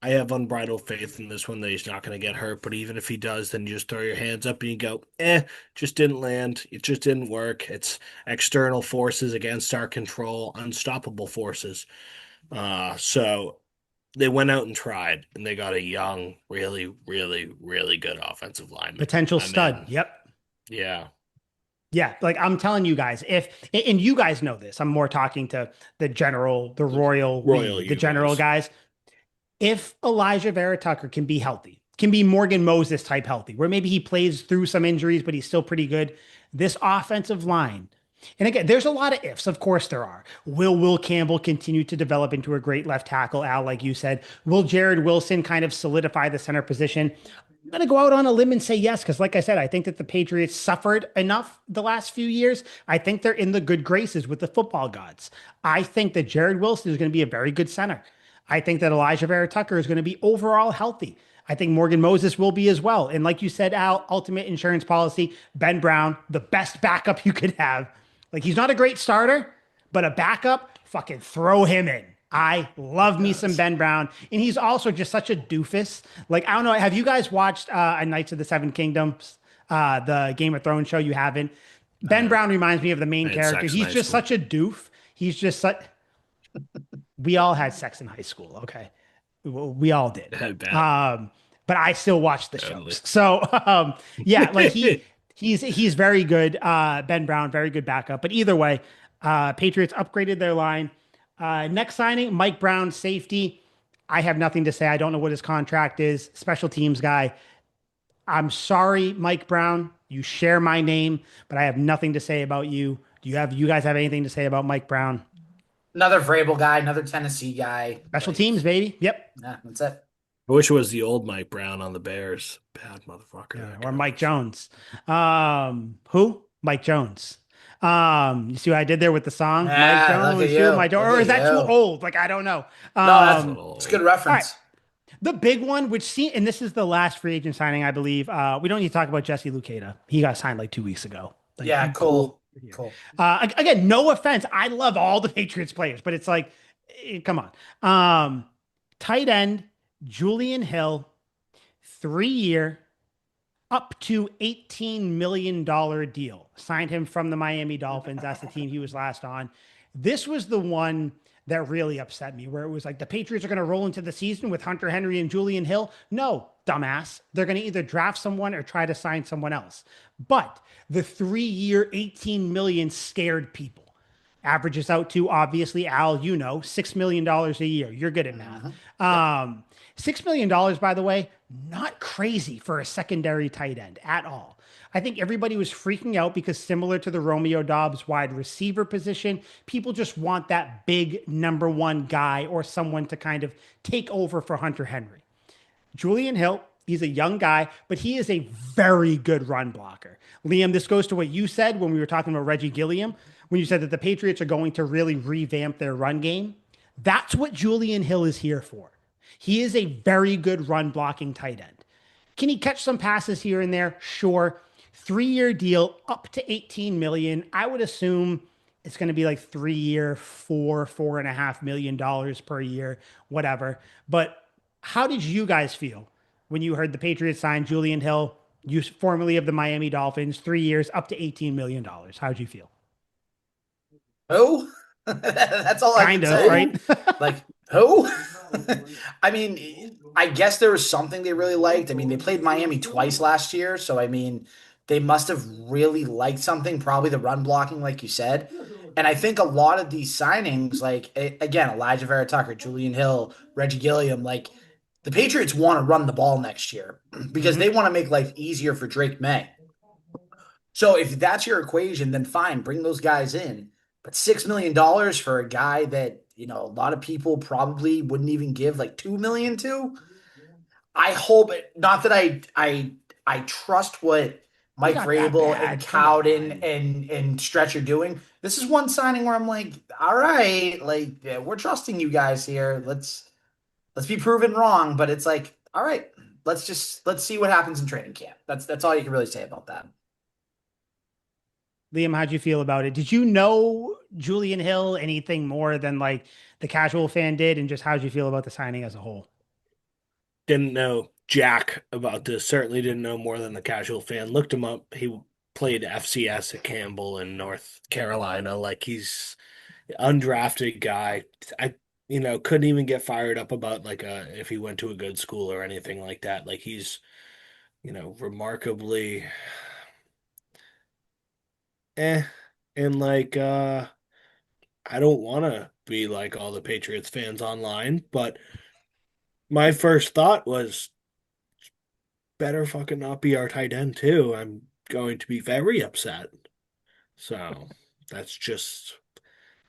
I have unbridled faith in this one that he's not going to get hurt. But even if he does, then you just throw your hands up and you go, just didn't land. It just didn't work. It's external forces against our control, unstoppable forces. So they went out and tried, and they got a young, really, really, really good offensive lineman. Potential I'm stud. in. Yep. Yeah. Yeah, like I'm telling you guys, and you guys know this, I'm more talking to the royal Royal, we, the you general guys. guys. If Elijah Vera Tucker can be healthy, can be Morgan Moses type healthy, where maybe he plays through some injuries, but he's still pretty good. This offensive line, and again, there's a lot of ifs. Of course, there are. Will Campbell continue to develop into a great left tackle, Al, like you said? Will Jared Wilson kind of solidify the center position? I'm going to go out on a limb and say yes, because like I said, I think that the Patriots suffered enough the last few years. I think they're in the good graces with the football gods. I think that Jared Wilson is going to be a very good center. I think that Elijah Vera Tucker is going to be overall healthy. I think Morgan Moses will be as well. And like you said, Al, ultimate insurance policy, Ben Brown, the best backup you could have. Like he's not a great starter, but a backup, fucking throw him in. I love me some Does. Ben Brown. And he's also just such a doofus. Like, I don't know. Have you guys watched A Knights of the Seven Kingdoms, the Game of Thrones show? You haven't. Ben Uh, Brown reminds me of the I main had character. sex in He's high just school. such a doof. He's just such. We all had sex in high school. Okay. We all did. I bet. Um, but I still watch the Totally. shows. So yeah, like he's very good. Ben Brown, very good backup. But either way, Patriots upgraded their line. Next signing, Mike Brown, safety. I have nothing to say. I don't know what his contract is. Special teams guy. I'm sorry, Mike Brown. You share my name, but I have nothing to say about you. You guys have anything to say about Mike Brown? Another Vrabel guy, another Tennessee guy. Special Like, teams, baby. Yep. yeah, that's it. I wish it was the old Mike Brown on the Bears. Bad motherfucker. Yeah, That or guy Mike was. Jones. Who? Mike Jones. You see what I did there with the song? Mike Ah, look at Jones, who? you. Mike Jones, Look or at is that too you. old? Like I don't know. No, that's it's a good Oh, All right. reference. The big one, and this is the last free agent signing, I believe. We don't need to talk about Jesse Luketa. He got signed like 2 weeks ago. Like Yeah, cool. cool. Cool. Again, no offense. I love all the Patriots players, but it's like, come on. Tight end, Julian Hill, 3 year, up to $18 million deal. Signed him from the Miami Dolphins. That's the team he was last on. This was the one that really upset me, where it was like the Patriots are going to roll into the season with Hunter Henry and Julian Hill. No, dumbass. They're going to either draft someone or try to sign someone else. But the 3 year, 18 million scared people. Averages out to, obviously, Al, $6 million a year. You're good at math. Mhm. Yep. $6 million, by the way, not crazy for a secondary tight end at all. I think everybody was freaking out because, similar to the Romeo Dobbs wide receiver position, people just want that big number one guy or someone to kind of take over for Hunter Henry. Julian Hill, he's a young guy, but he is a very good run blocker. Liam, this goes to what you said when we were talking about Reggie Gilliam, when you said that the Patriots are going to really revamp their run game. That's what Julian Hill is here for. He is a very good run blocking tight end. Can he catch some passes here and there? Sure. 3 year deal, up to 18 million. I would assume it's going to be like 3 year, $4.5 million per year, whatever. But how did you guys feel when you heard the Patriots sign Julian Hill, formerly of the Miami Dolphins, 3 years, up to $18 million? How did you feel? Who? That's all I Kind can of, say. right? Like, who? I mean, I guess there was something they really liked. I mean, they played Miami twice last year, so I mean, they must have really liked something, probably the run blocking, like you said. And I think a lot of these signings, like again, Elijah Vera Tucker, Julian Hill, Reggie Gilliam, like the Patriots want to run the ball next year because Mhm. they want to make life easier for Drake May. So if that's your equation, then fine, bring those guys in. But $6 million for a guy that, a lot of people probably wouldn't even give like 2 million to. I hope not that I trust what He's Mike not that Vrabel and bad. Come Cowden on. and Stretch are doing. This is one signing where I'm like, all right, like yeah, we're trusting you guys here. Let's be proven wrong, but it's like, all right, let's see what happens in training camp. That's all you can really say about that. Liam, how'd you feel about it? Did you know Julian Hill anything more than like the casual fan did? And just how'd you feel about the signing as a whole? didn't know jack about this. Certainly didn't know more than the casual fan. Looked him up. He played FCS at Campbell in North Carolina. Like he's an undrafted guy. I couldn't even get fired up about like if he went to a good school or anything like that. Like he's remarkably eh and like I don't want to be like all the Patriots fans online, but my first thought was better fucking not be our tight end too. I'm going to be very upset. So that's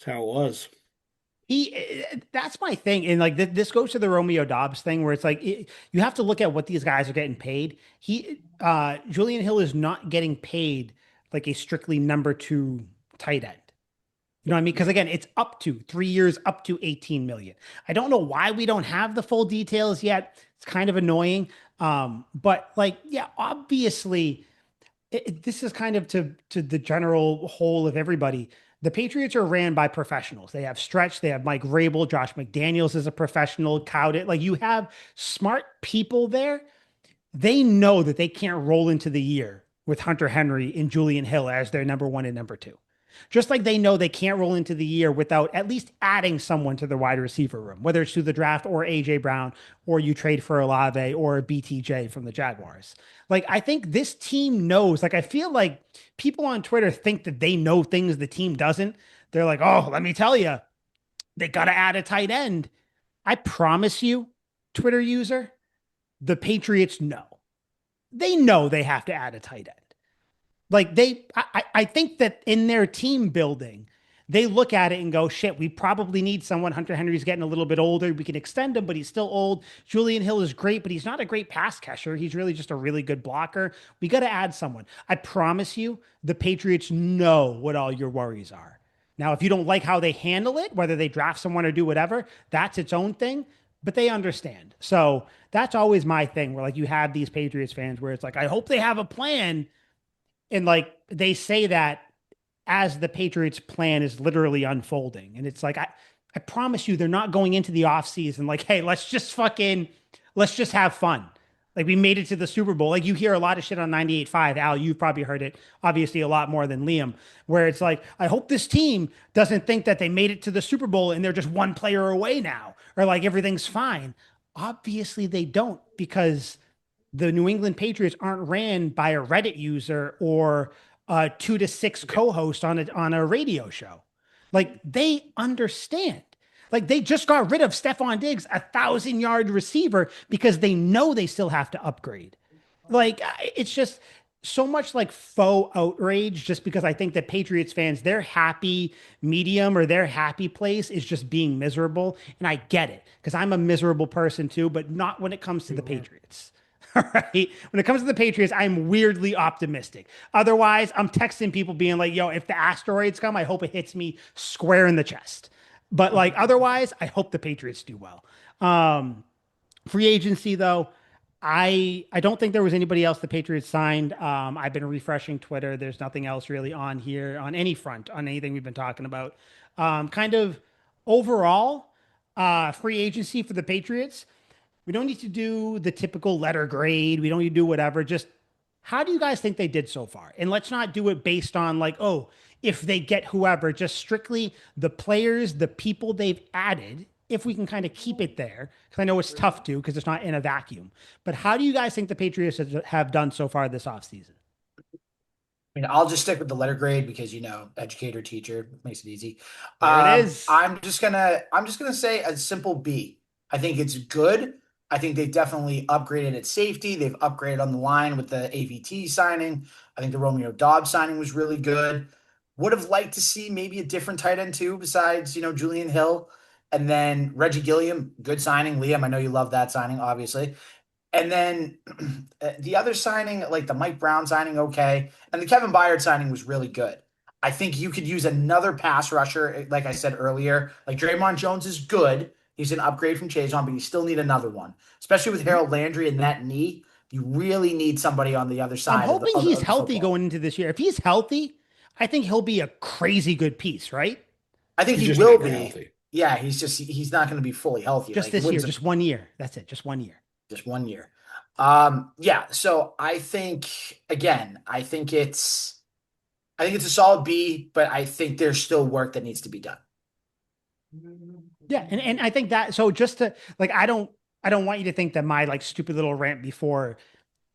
how it was. That's my thing. And like this goes to the Romeo Dobbs thing where it's like, you have to look at what these guys are getting paid. Julian Hill is not getting paid like a strictly number two tight end. You know what I mean? Because again, it's up to 3 years, up to 18 million. I don't know why we don't have the full details yet. It's kind of annoying. But like, yeah, obviously, this is kind of to the general whole of everybody. The Patriots are ran by professionals. They have Stretch, they have Mike Rabel, Josh McDaniels is a professional, Cowden. Like you have smart people there. They know that they can't roll into the year with Hunter Henry and Julian Hill as their number one and number two. Just like they know they can't roll into the year without at least adding someone to the wide receiver room, whether it's through the draft or AJ Brown, or you trade for Olave or BTJ from the Jaguars. Like, I think this team knows, like, I feel like people on Twitter think that they know things the team doesn't. They're like, oh, let me tell you, they got to add a tight end. I promise you, Twitter user, the Patriots know. They know they have to add a tight end. Like I think that in their team building, they look at it and go, shit, we probably need someone. Hunter Henry's getting a little bit older. We can extend him, but he's still old. Julian Hill is great, but he's not a great pass catcher. He's really just a really good blocker. We got to add someone. I promise you, the Patriots know what all your worries are. Now, if you don't like how they handle it, whether they draft someone or do whatever, that's its own thing, but they understand. So that's always my thing where like you have these Patriots fans where it's like, I hope they have a plan. And like they say that as the Patriots plan is literally unfolding. And it's like, I promise you, they're not going into the offseason like, hey, let's just have fun. Like we made it to the Super Bowl. Like you hear a lot of shit on 98.5. Al, you've probably heard it obviously a lot more than Liam, where it's like, I hope this team doesn't think that they made it to the Super Bowl and they're just one player away now, or like everything's fine. Obviously they don't, because the New England Patriots aren't ran by a Reddit user or a 2 to 6 co-host on a radio show. Like they understand. Like they just got rid of Stephon Diggs, 1,000-yard receiver, because they know they still have to upgrade. Like it's just so much like faux outrage just because I think that Patriots fans, their happy medium or their happy place is just being miserable. And I get it because I'm a miserable person too, but not when it comes to the Patriots. All right. When it comes to the Patriots, I'm weirdly optimistic. Otherwise, I'm texting people being like, yo, if the asteroids come, I hope it hits me square in the chest. But like otherwise, I hope the Patriots do well. Free agency though, I don't think there was anybody else the Patriots signed. I've been refreshing Twitter. There's nothing else really on here on any front on anything we've been talking about. Kind of overall, free agency for the Patriots. We don't need to do the typical letter grade. We don't need to do whatever. Just how do you guys think they did so far? And let's not do it based on like, oh, if they get whoever, just strictly the players, the people they've added, if we can kind of keep it there. Because I know it's tough to because it's not in a vacuum. But how do you guys think the Patriots have done so far this offseason? I mean, I'll just stick with the letter grade because educator, teacher makes it easy. There it is. I'm just gonna say a simple B. I think it's good. I think they've definitely upgraded at safety. They've upgraded on the line with the AVT signing. I think the Romeo Dobbs signing was really good. Would have liked to see maybe a different tight end too, besides Julian Hill, and then Reggie Gilliam, good signing. Liam, I know you love that signing, obviously. And then the other signing, like the Mike Brown signing, okay. And the Kevin Byard signing was really good. I think you could use another pass rusher, like I said earlier. Like Draymond Jones is good. He's an upgrade from Chazon, but you still need another one, especially with Harold Landry and that knee. You really need somebody on the other I'm side of hoping he's of the healthy football. going into this year. If he's healthy, I think he'll be a crazy good piece, right? I think He's he just will never be. healthy. Yeah, he's not going to be fully healthy. Just Like this year, when's just 1 year. That's it, just 1 year. just 1 year. Yeah. So I think again, I think it's a solid B, but I think there's still work that needs to be done. Yeah, and I think that so just to like I don't want you to think that my like stupid little rant before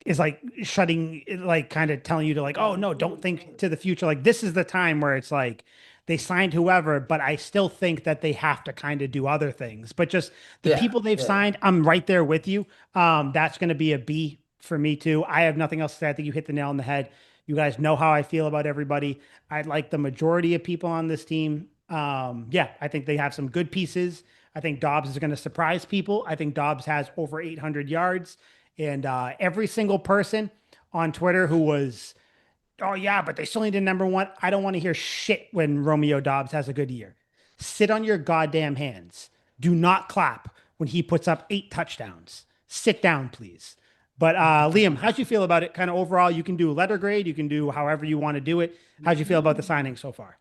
is like shutting like kind of telling you to like, oh no, don't think to the future. Like this is the time where it's like they signed whoever, but I still think that they have to kind of do other things. But just the Yeah. people they've Yeah. signed, I'm right there with you. That's gonna be a B for me too. I have nothing else to say. I think you hit the nail on the head. You guys know how I feel about everybody. I like the majority of people on this team. Yeah, I think they have some good pieces. I think Dobbs is going to surprise people. I think Dobbs has over 800 yards. And every single person on Twitter who was, oh, yeah, but they still need a number one. I don't want to hear shit when Romeo Dobbs has a good year. Sit on your goddamn hands. Do not clap when he puts up 8 touchdowns. Sit down, please. But Liam, how'd you feel about it? Kind of overall, you can do a letter grade. You can do however you want to do it. How'd you feel about the signing so far?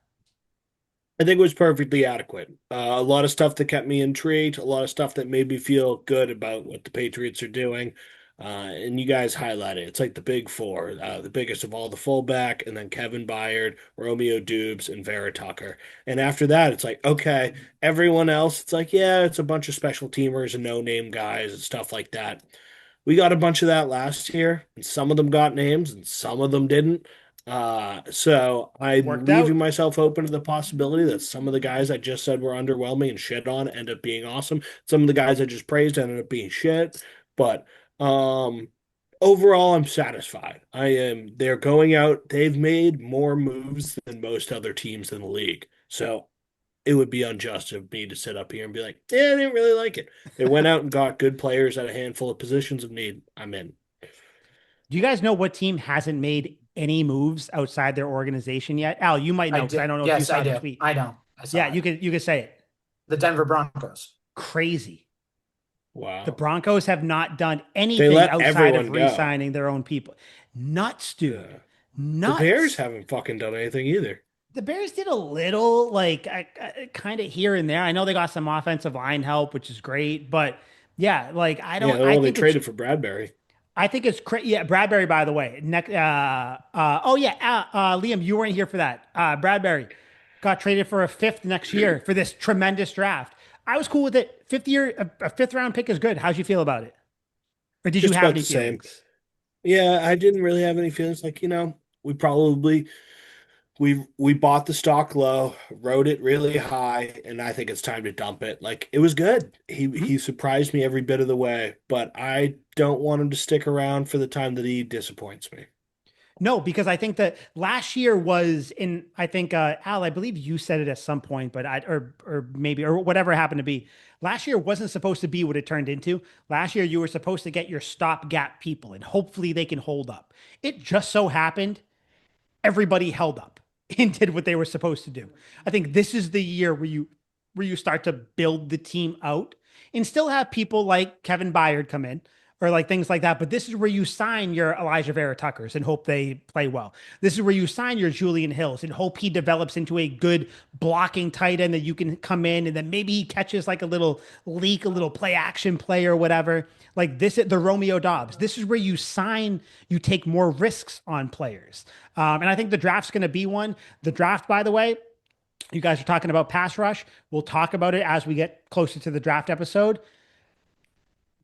I think it was perfectly adequate. A lot of stuff that kept me intrigued, a lot of stuff that made me feel good about what the Patriots are doing. And you guys highlighted it. It's like the big four, the biggest of all the fullback, and then Kevin Byard, Romeo Dubes, and Vera Tucker. And after that, it's like, okay, everyone else, it's like, yeah, it's a bunch of special teamers and no-name guys and stuff like that. We got a bunch of that last year, and some of them got names and some of them didn't. So I'm Worked leaving out. myself open to the possibility that some of the guys I just said were underwhelming and shit on end up being awesome. Some of the guys I just praised ended up being shit. But um overall I'm satisfied. They're going out, they've made more moves than most other teams in the league. So it would be unjust of me to sit up here and be like, yeah, I didn't really like it. They went out and got good players at a handful of positions of need. I'm in. Do you guys know what team hasn't made any moves outside their organization yet? Al, you might I know because I did. don't know if you Yes, I saw the do. tweet. I know. I Yeah, saw it. you could say it. The Denver Broncos. Crazy. The Wow. Broncos have not done They anything let outside of everyone go. re-signing their own people. Nuts, dude. Yeah. The Bears Nuts. haven't fucking done anything either. The Bears did a little, like, kind of here and there. I know they got some offensive line help, which is great, but yeah, like, Yeah, I well, they think it's traded for Bradbury. I think it's crazy. Yeah, Bradbury, by the way. Oh yeah, Liam, you weren't here for that. Bradbury got traded for a fifth next year for this tremendous draft. I was cool with it. Fifth year, a fifth round pick is good. How'd you feel about it? Or did you Just have about any the same. feelings? Yeah, I didn't really have any feelings. Like, we probably we bought the stock low, rode it really high, and I think it's time to dump it. Like, it was good. He Mhm. surprised me every bit of the way, but I don't want him to stick around for the time that he disappoints me. No, because I think that last year was in, I think, Al, I believe you said it at some point, but or maybe, or whatever it happened to be. Last year wasn't supposed to be what it turned into. Last year, you were supposed to get your stopgap people and hopefully they can hold up. It just so happened everybody held up and did what they were supposed to do. I think this is the year where you start to build the team out and still have people like Kevin Byard come in or like things like that. But this is where you sign your Elijah Vera Tuckers and hope they play well. This is where you sign your Julian Hills and hope he develops into a good blocking tight end that you can come in and then maybe he catches like a little leak, a little play action play or whatever. Like this, the Romeo Dobbs. This is where you sign, you take more risks on players. And I think the draft's going to be one. The draft, by the way, you guys are talking about pass rush. We'll talk about it as we get closer to the draft episode.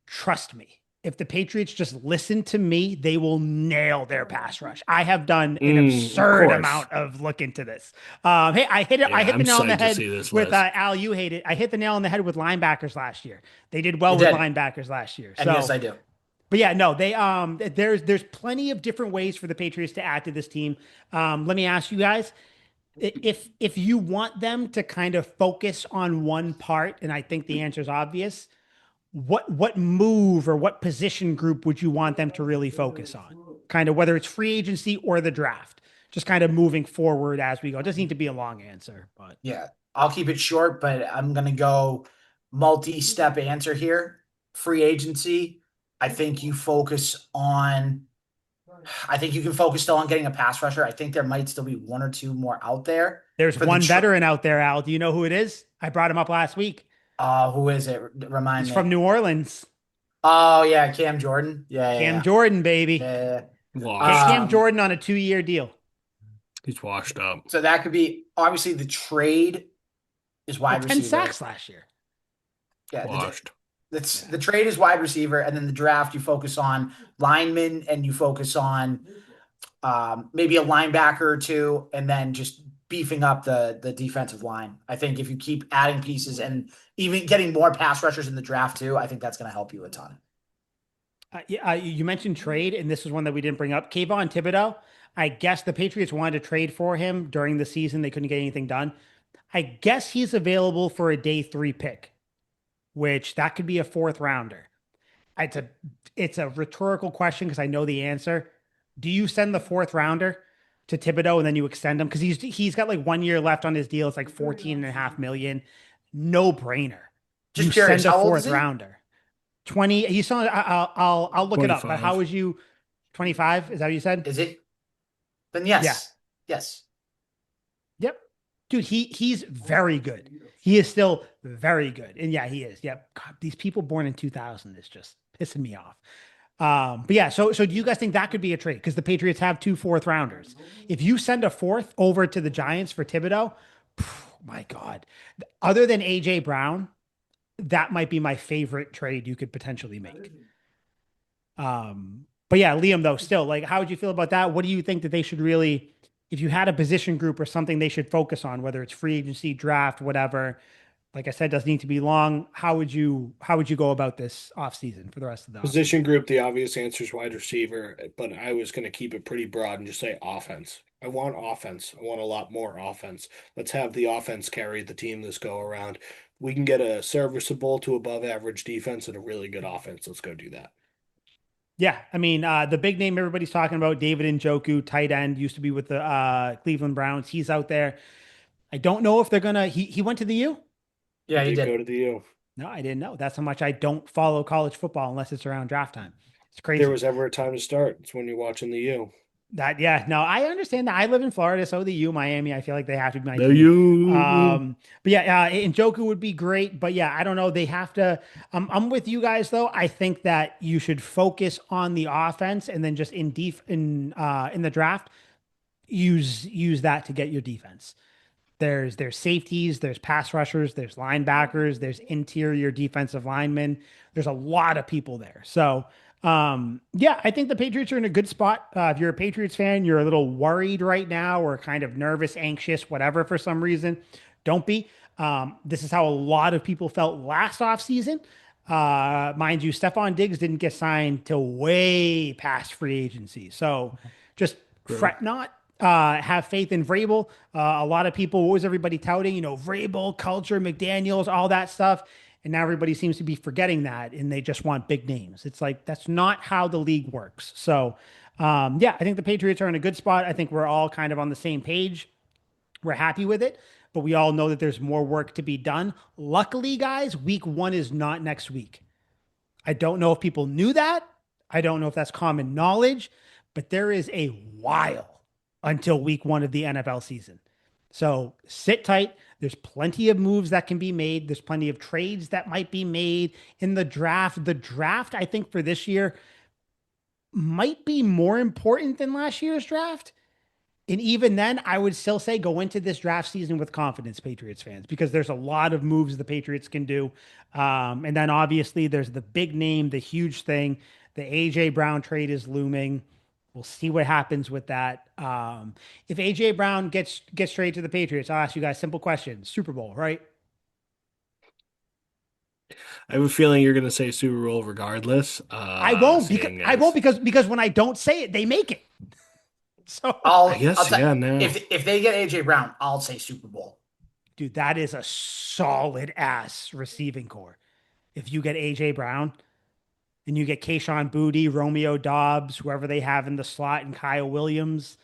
Trust me. If the Patriots just listen to me, they will nail their pass rush. I have done an Of absurd course. amount of look into this. Hey, I hit it. I Yeah, hit I'm the nail on the psyched to head see this with list. Al. You hate it. I hit the nail on the head with linebackers last year. They did You well with did. linebackers last year. And yes, So, I do. but yeah, no, they there's plenty of different ways for the Patriots to add to this team. Let me ask you guys, if you want them to kind of focus on one part, and I think the answer is obvious, what move or what position group would you want them to really focus on? Kind of whether it's free agency or the draft, just kind of moving forward as we go. It doesn't need to be a long answer, but Yeah. I'll keep it short, but I'm gonna go multi-step answer here. Free agency. I think you focus on I think you can focus still on getting a pass rusher. I think there might still be one or two more out there there's for the one veteran out there, Al. Do you know who it is? I brought him up last week. who is it? Remind He's from me. New Orleans. Oh yeah, Cam Jordan. Cam Yeah. Jordan, baby. Yeah. Washed. Cam Jordan on a 2 year deal. He's washed up. So that could be obviously the trade is He had wide 10 receiver. sacks last year. Yeah, Washed. that's Yeah. the trade is wide receiver, and then the draft you focus on linemen and you focus on maybe a linebacker or two, and then just beefing up the defensive line. I think if you keep adding pieces and even getting more pass rushers in the draft too, I think that's going to help you a ton. Yeah, you mentioned trade, and this is one that we didn't bring up. Kayvon Thibodeau. I guess the Patriots wanted to trade for him during the season. They couldn't get anything done. I guess he's available for a day three pick, which that could be a fourth rounder. It's a it's a rhetorical question because I know the answer. Do you send the fourth rounder to Thibodeau and then you extend him? Because he's got like 1 year left on his deal. It's like 14.5 million. No brainer. Just You curious, send a how old is fourth he? rounder. 20. You saw I'll look it up. But how 25. was you 25? Is that what you said? Is he? Then Yeah. yes, yes. Yep. Dude, he's very good. He is still very good. And yeah, he is. Yep. God, these people born in 2000 is just pissing me off. But yeah, so do you guys think that could be a trade? Because the Patriots have two fourth rounders. If you send a fourth over to the Giants for Thibodeau, my God. Other than AJ Brown, that might be my favorite trade you could potentially make. But yeah, Liam, though, still, like, how would you feel about that? What do you think that they should really, if you had a position group or something they should focus on, whether it's free agency, draft, whatever? Like I said, doesn't need to be long. How would you go about this offseason for the rest of the Position offseason? group, the obvious answer is wide receiver, but I was going to keep it pretty broad and just say offense. I want offense. I want a lot more offense. Let's have the offense carry the team this go around. We can get a serviceable to above average defense and a really good offense. Let's go do that. Yeah, I mean, the big name everybody's talking about, David Njoku, tight end, used to be with the Cleveland Browns. He's out there. I don't know if they're gonna. He went to the U. He Yeah, he did go did. to the U. No, I didn't know. That's how much I don't follow college football unless it's around draft time. It's There crazy. was ever a time to start. It's when you're watching the U. That yeah, no, I understand that. I live in Florida, so the U, Miami. I feel like they have to be my The team. U. But yeah, Njoku would be great. But yeah, I don't know. They have to. I'm with you guys though. I think that you should focus on the offense and then just in the draft use that to get your defense. There's safeties, there's pass rushers, there's linebackers, there's interior defensive linemen. There's a lot of people there. So yeah, I think the Patriots are in a good spot. If you're a Patriots fan, you're a little worried right now or kind of nervous, anxious, whatever for some reason. Don't be. This is how a lot of people felt last offseason. Mind you, Stephon Diggs didn't get signed till way past free agency. So just True. fret not. Have faith in Vrabel. A lot of people, what was everybody touting? Vrabel, culture, McDaniels, all that stuff. And now everybody seems to be forgetting that and they just want big names. It's like that's not how the league works. So, yeah, I think the Patriots are in a good spot. I think we're all kind of on the same page. We're happy with it, but we all know that there's more work to be done. Luckily, guys, week one is not next week. I don't know if people knew that. I don't know if that's common knowledge, but there is a while until week one of the NFL season. So sit tight. There's plenty of moves that can be made. There's plenty of trades that might be made in the draft. The draft, I think, for this year might be more important than last year's draft. And even then, I would still say go into this draft season with confidence, Patriots fans, because there's a lot of moves the Patriots can do. And then obviously there's the big name, the huge thing. The AJ Brown trade is looming. We'll see what happens with that. If AJ Brown gets traded to the Patriots, I'll ask you guys simple questions. Super Bowl, right? I have a feeling you're going to say Super Bowl regardless. Seeing I won't as because when I don't say it, they make it. So, I I'll guess, tell yeah, no. if they get AJ Brown, I'll say Super Bowl. dude, that is a solid ass receiving core. If you get AJ Brown, and you get Kayshawn Booty, Romeo Dobbs, whoever they have in the slot, and Kyle Williams.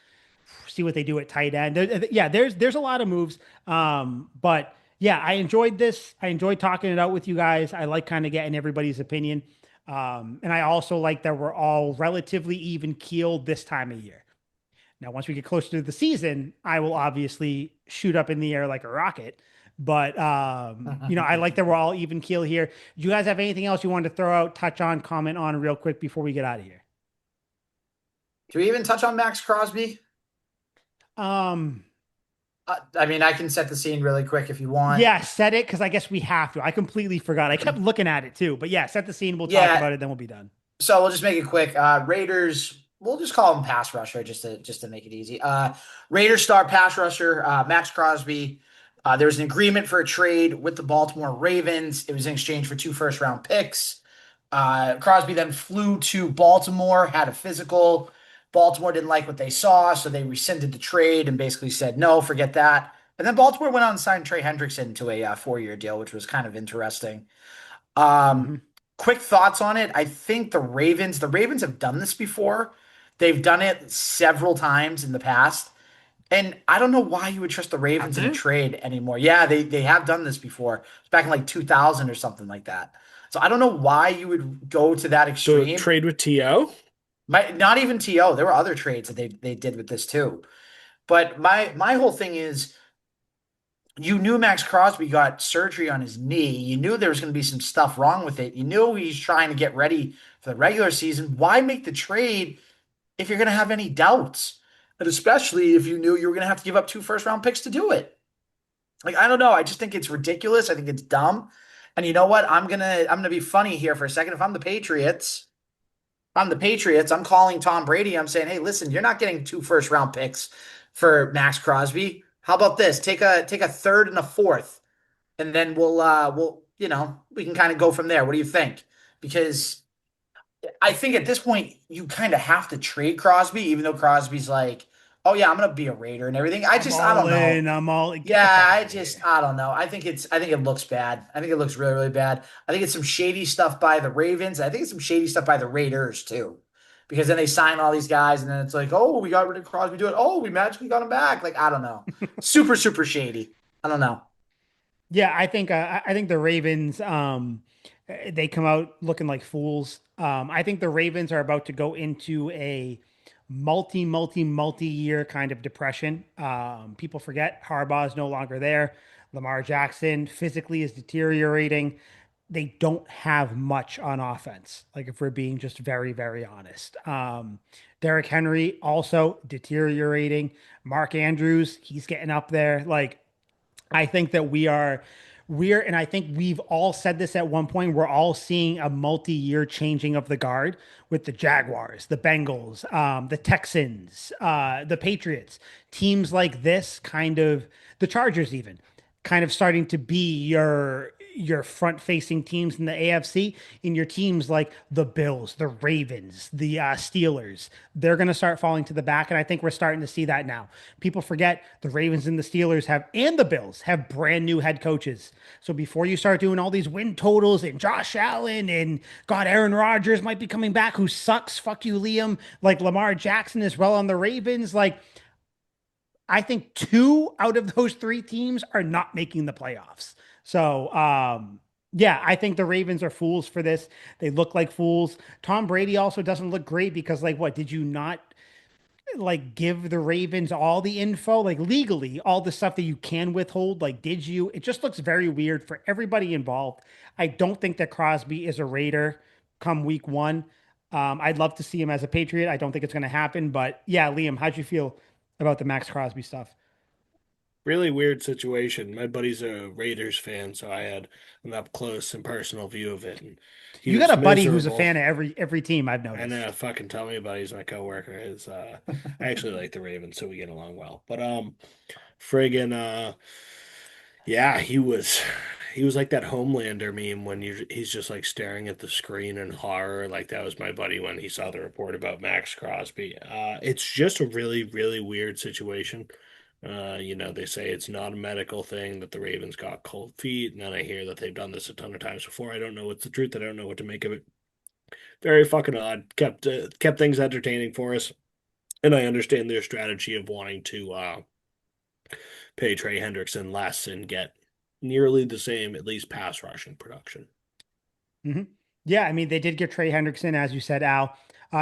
See what they do at tight end. Yeah, there's a lot of moves. But yeah, I enjoyed this. I enjoyed talking it out with you guys. I like kind of getting everybody's opinion. And I also like that we're all relatively even keeled this time of year. Now, once we get closer to the season, I will obviously shoot up in the air like a rocket. But I like that we're all even keel here. Do you guys have anything else you wanted to throw out, touch on, comment on real quick before we get out of here? Can we even touch on Max Crosby? Um, I mean, I can set the scene really quick if you want. yeah, set it because I guess we have to. I completely forgot. I kept looking at it too. But yeah, set the scene. We'll talk Yeah, about it, then we'll be done. so we'll just make it quick. Raiders, we'll just call him pass rusher just to make it easy. Raiders star pass rusher Max Crosby. There was an agreement for a trade with the Baltimore Ravens. It was in exchange for 2 first-round picks. Crosby then flew to Baltimore, had a physical. Baltimore didn't like what they saw, so they rescinded the trade and basically said, no, forget that. And then Baltimore went out and signed Trey Hendrickson to a 4-year deal, which was kind of interesting. Um, Hmm. Quick thoughts on it. I think the Ravens have done this before. They've done it several times in the past. And I don't know why you would trust the Have Ravens in a they? trade anymore. Yeah, they have done this before. It's back in like 2000 or something like that. So I don't know why you would go to that The extreme. trade with T.O.? Not even TO. There were other trades that they did with this too. But my whole thing is you knew Max Crosby got surgery on his knee. You knew there was going to be some stuff wrong with it. You knew he's trying to get ready for the regular season. Why make the trade if you're going to have any doubts? And especially if you knew you were going to have to give up 2 first-round picks to do it. Like, I don't know. I just think it's ridiculous. I think it's dumb. And you know what? I'm gonna be funny here for a second. If I'm the Patriots, I'm the Patriots. I'm calling Tom Brady. I'm saying, hey, listen, you're not getting 2 first-round picks for Max Crosby. How about this? Take a third and a fourth, and then we'll we can kind of go from there. What do you think? Because I think at this point you kind of have to trade Crosby, even though Crosby's like, oh yeah, I'm gonna be a Raider and everything. I'm I all don't know. in. I'm all in. Get the Yeah, fuck out of here. I don't know. I think it looks bad. I think it looks really, really bad. I think it's some shady stuff by the Ravens. I think it's some shady stuff by the Raiders too. Because then they sign all these guys and then it's like, oh, we got rid of Crosby, do it. Oh, we magically got him back. Like, I don't know. Super, super shady. I don't know. Yeah, I think the Ravens they come out looking like fools. I think the Ravens are about to go into a multi-year kind of depression. People forget Harbaugh is no longer there. Lamar Jackson physically is deteriorating. They don't have much on offense. Like if we're being just very, very honest. Derrick Henry also deteriorating. Mark Andrews, he's getting up there. Like I think that and I think we've all said this at one point. We're all seeing a multi-year changing of the guard with the Jaguars, the Bengals, the Texans, the Patriots, teams like this, kind of the Chargers, even kind of starting to be your front-facing teams in the AFC, and your teams like the Bills, the Ravens, the Steelers. They're going to start falling to the back, and I think we're starting to see that now. People forget the Ravens and the Steelers and the Bills have brand new head coaches. So before you start doing all these win totals and Josh Allen and God, Aaron Rodgers might be coming back, who sucks. Fuck you, Liam. Like Lamar Jackson as well on the Ravens. Like I think two out of those three teams are not making the playoffs. So, yeah, I think the Ravens are fools for this. They look like fools. Tom Brady also doesn't look great because, like, what did you not like give the Ravens all the info, like legally, all the stuff that you can withhold? Like, did you? It just looks very weird for everybody involved. I don't think that Crosby is a Raider come week one. I'd love to see him as a Patriot. I don't think it's going to happen, but yeah, Liam, how'd you feel about the Max Crosby stuff? Really weird situation. My buddy's a Raiders fan, so I had an up close and personal view of it, and he You got was a buddy who's a miserable. fan of every team I've And noticed. fucking tell me about it. He's my coworker. I actually like the Ravens, so we get along well. But friggin' yeah, he was like that Homelander meme when he's just like staring at the screen in horror. Like that was my buddy when he saw the report about Max Crosby. It's just a really, really weird situation. They say it's not a medical thing, that the Ravens got cold feet, and then I hear that they've done this a ton of times before. I don't know what's the truth. I don't know what to make of it. Very fucking odd. Kept things entertaining for us, and I understand their strategy of wanting to pay Trey Hendrickson less and get nearly the same, at least pass rushing production. Hmm. Yeah, I mean, they did get Trey Hendrickson, as you said, Al.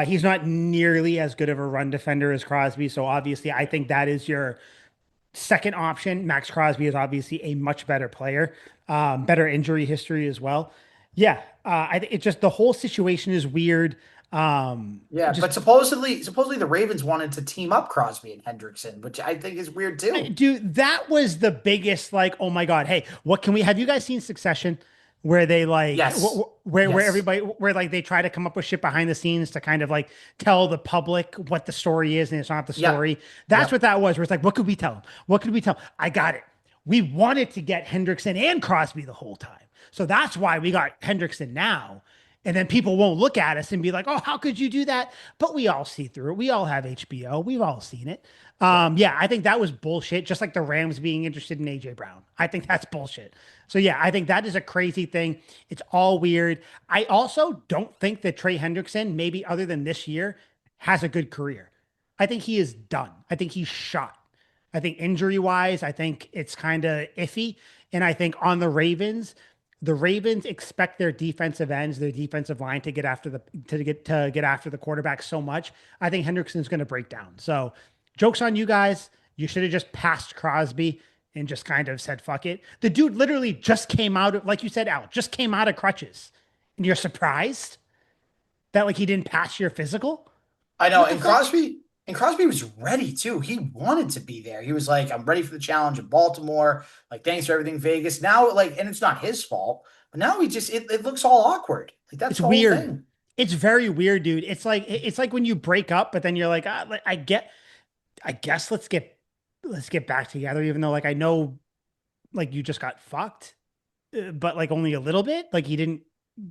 He's not nearly as good of a run defender as Crosby. So obviously, I think that is your second option. Max Crosby is obviously a much better player, better injury history as well. Yeah, it just the whole situation is weird. Yeah, Just but supposedly the Ravens wanted to team up Crosby and Hendrickson, which I think is weird too. dude, that was the biggest like, oh my God, hey, what can we have you guys seen Succession? Where they like Yes. where Yes. everybody where like they try to come up with shit behind the scenes to kind of like tell the public what the story is and it's not the Yep. story. That's what Yep. that was. Where it's like, what could we tell them? What could we tell 'em? I got it. We wanted to get Hendrickson and Crosby the whole time. So that's why we got Hendrickson now. And then people won't look at us and be like, oh, how could you do that? But we all see through it. We all have HBO. We've all seen it. Right. Yeah, I think that was bullshit. Just like the Rams being interested in AJ Brown. I think that's bullshit. So yeah, I think that is a crazy thing. It's all weird. I also don't think that Trey Hendrickson, maybe other than this year, has a good career. I think he is done. I think he's shot. I think injury wise, I think it's kind of iffy. And I think on the Ravens expect their defensive ends, their defensive line to get after the quarterback so much. I think Hendrickson's going to break down. So, jokes on you guys. You should have just passed Crosby and just kind of said fuck it. The dude literally just came out of, like you said, Al, just came out of crutches, and you're surprised that like he didn't pass your physical. I know. What the And fuck? Crosby was ready too. He wanted to be there. He was like, I'm ready for the challenge in Baltimore. Like, thanks for everything, Vegas. Now, like, and it's not his fault, but now it looks all awkward. Like, that's It's the whole weird. thing. It's very weird, dude. It's like when you break up, but then you're like, I guess let's get back together, even though like I know like you just got fucked, but like only a little bit. Like he didn't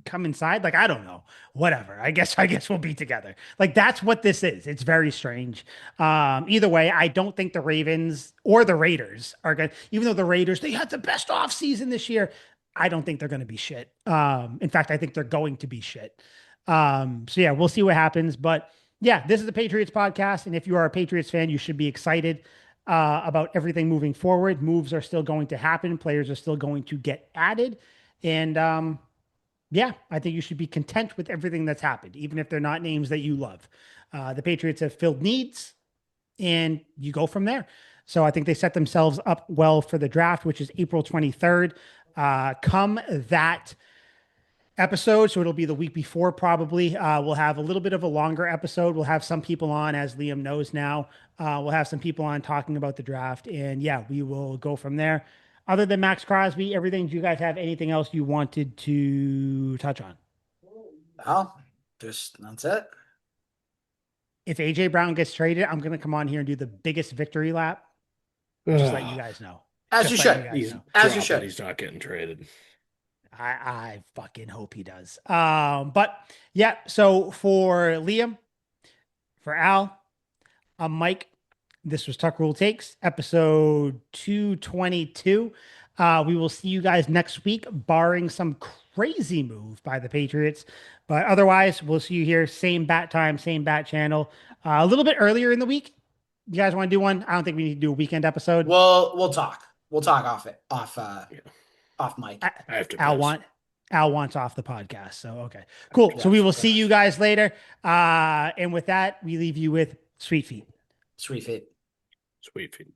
come inside. Like I don't know. Whatever. I guess we'll be together. Like that's what this is. It's very strange. Either way, I don't think the Ravens or the Raiders are going to, even though the Raiders, they had the best offseason this year. I don't think they're going to be shit. In fact, I think they're going to be shit. So yeah, we'll see what happens. But yeah, this is the Patriots podcast. And if you are a Patriots fan, you should be excited about everything moving forward. Moves are still going to happen. Players are still going to get added. And yeah, I think you should be content with everything that's happened, even if they're not names that you love. The Patriots have filled needs, and you go from there. So I think they set themselves up well for the draft, which is April 23rd. Come that episode, so it'll be the week before probably. We'll have a little bit of a longer episode. We'll have some people on, as Liam knows now. We'll have some people on talking about the draft, and yeah, we will go from there. Other than Max Crosby, everything, do you guys have anything else you wanted to touch on? Well, that's it. If AJ Brown gets traded, I'm going to come on here and do the biggest victory lap. Just let you guys know. As you should. As you should. He's not getting traded. I fucking hope he does. But yeah, so for Liam, for Al, I'm Mike. This was Tuck Rule Takes, episode 222. We will see you guys next week, barring some crazy move by the Patriots. But otherwise, we'll see you here. Same bat time, same bat channel. A little bit earlier in the week. You guys want to do one? I don't think we need to do a weekend episode. Well, we'll talk. We'll talk off mic. I have to. Al wants off the podcast. So okay, cool. So we will see you guys later. And with that, we leave you with Sweet Feet. Sweet Feet. Sweet Feet.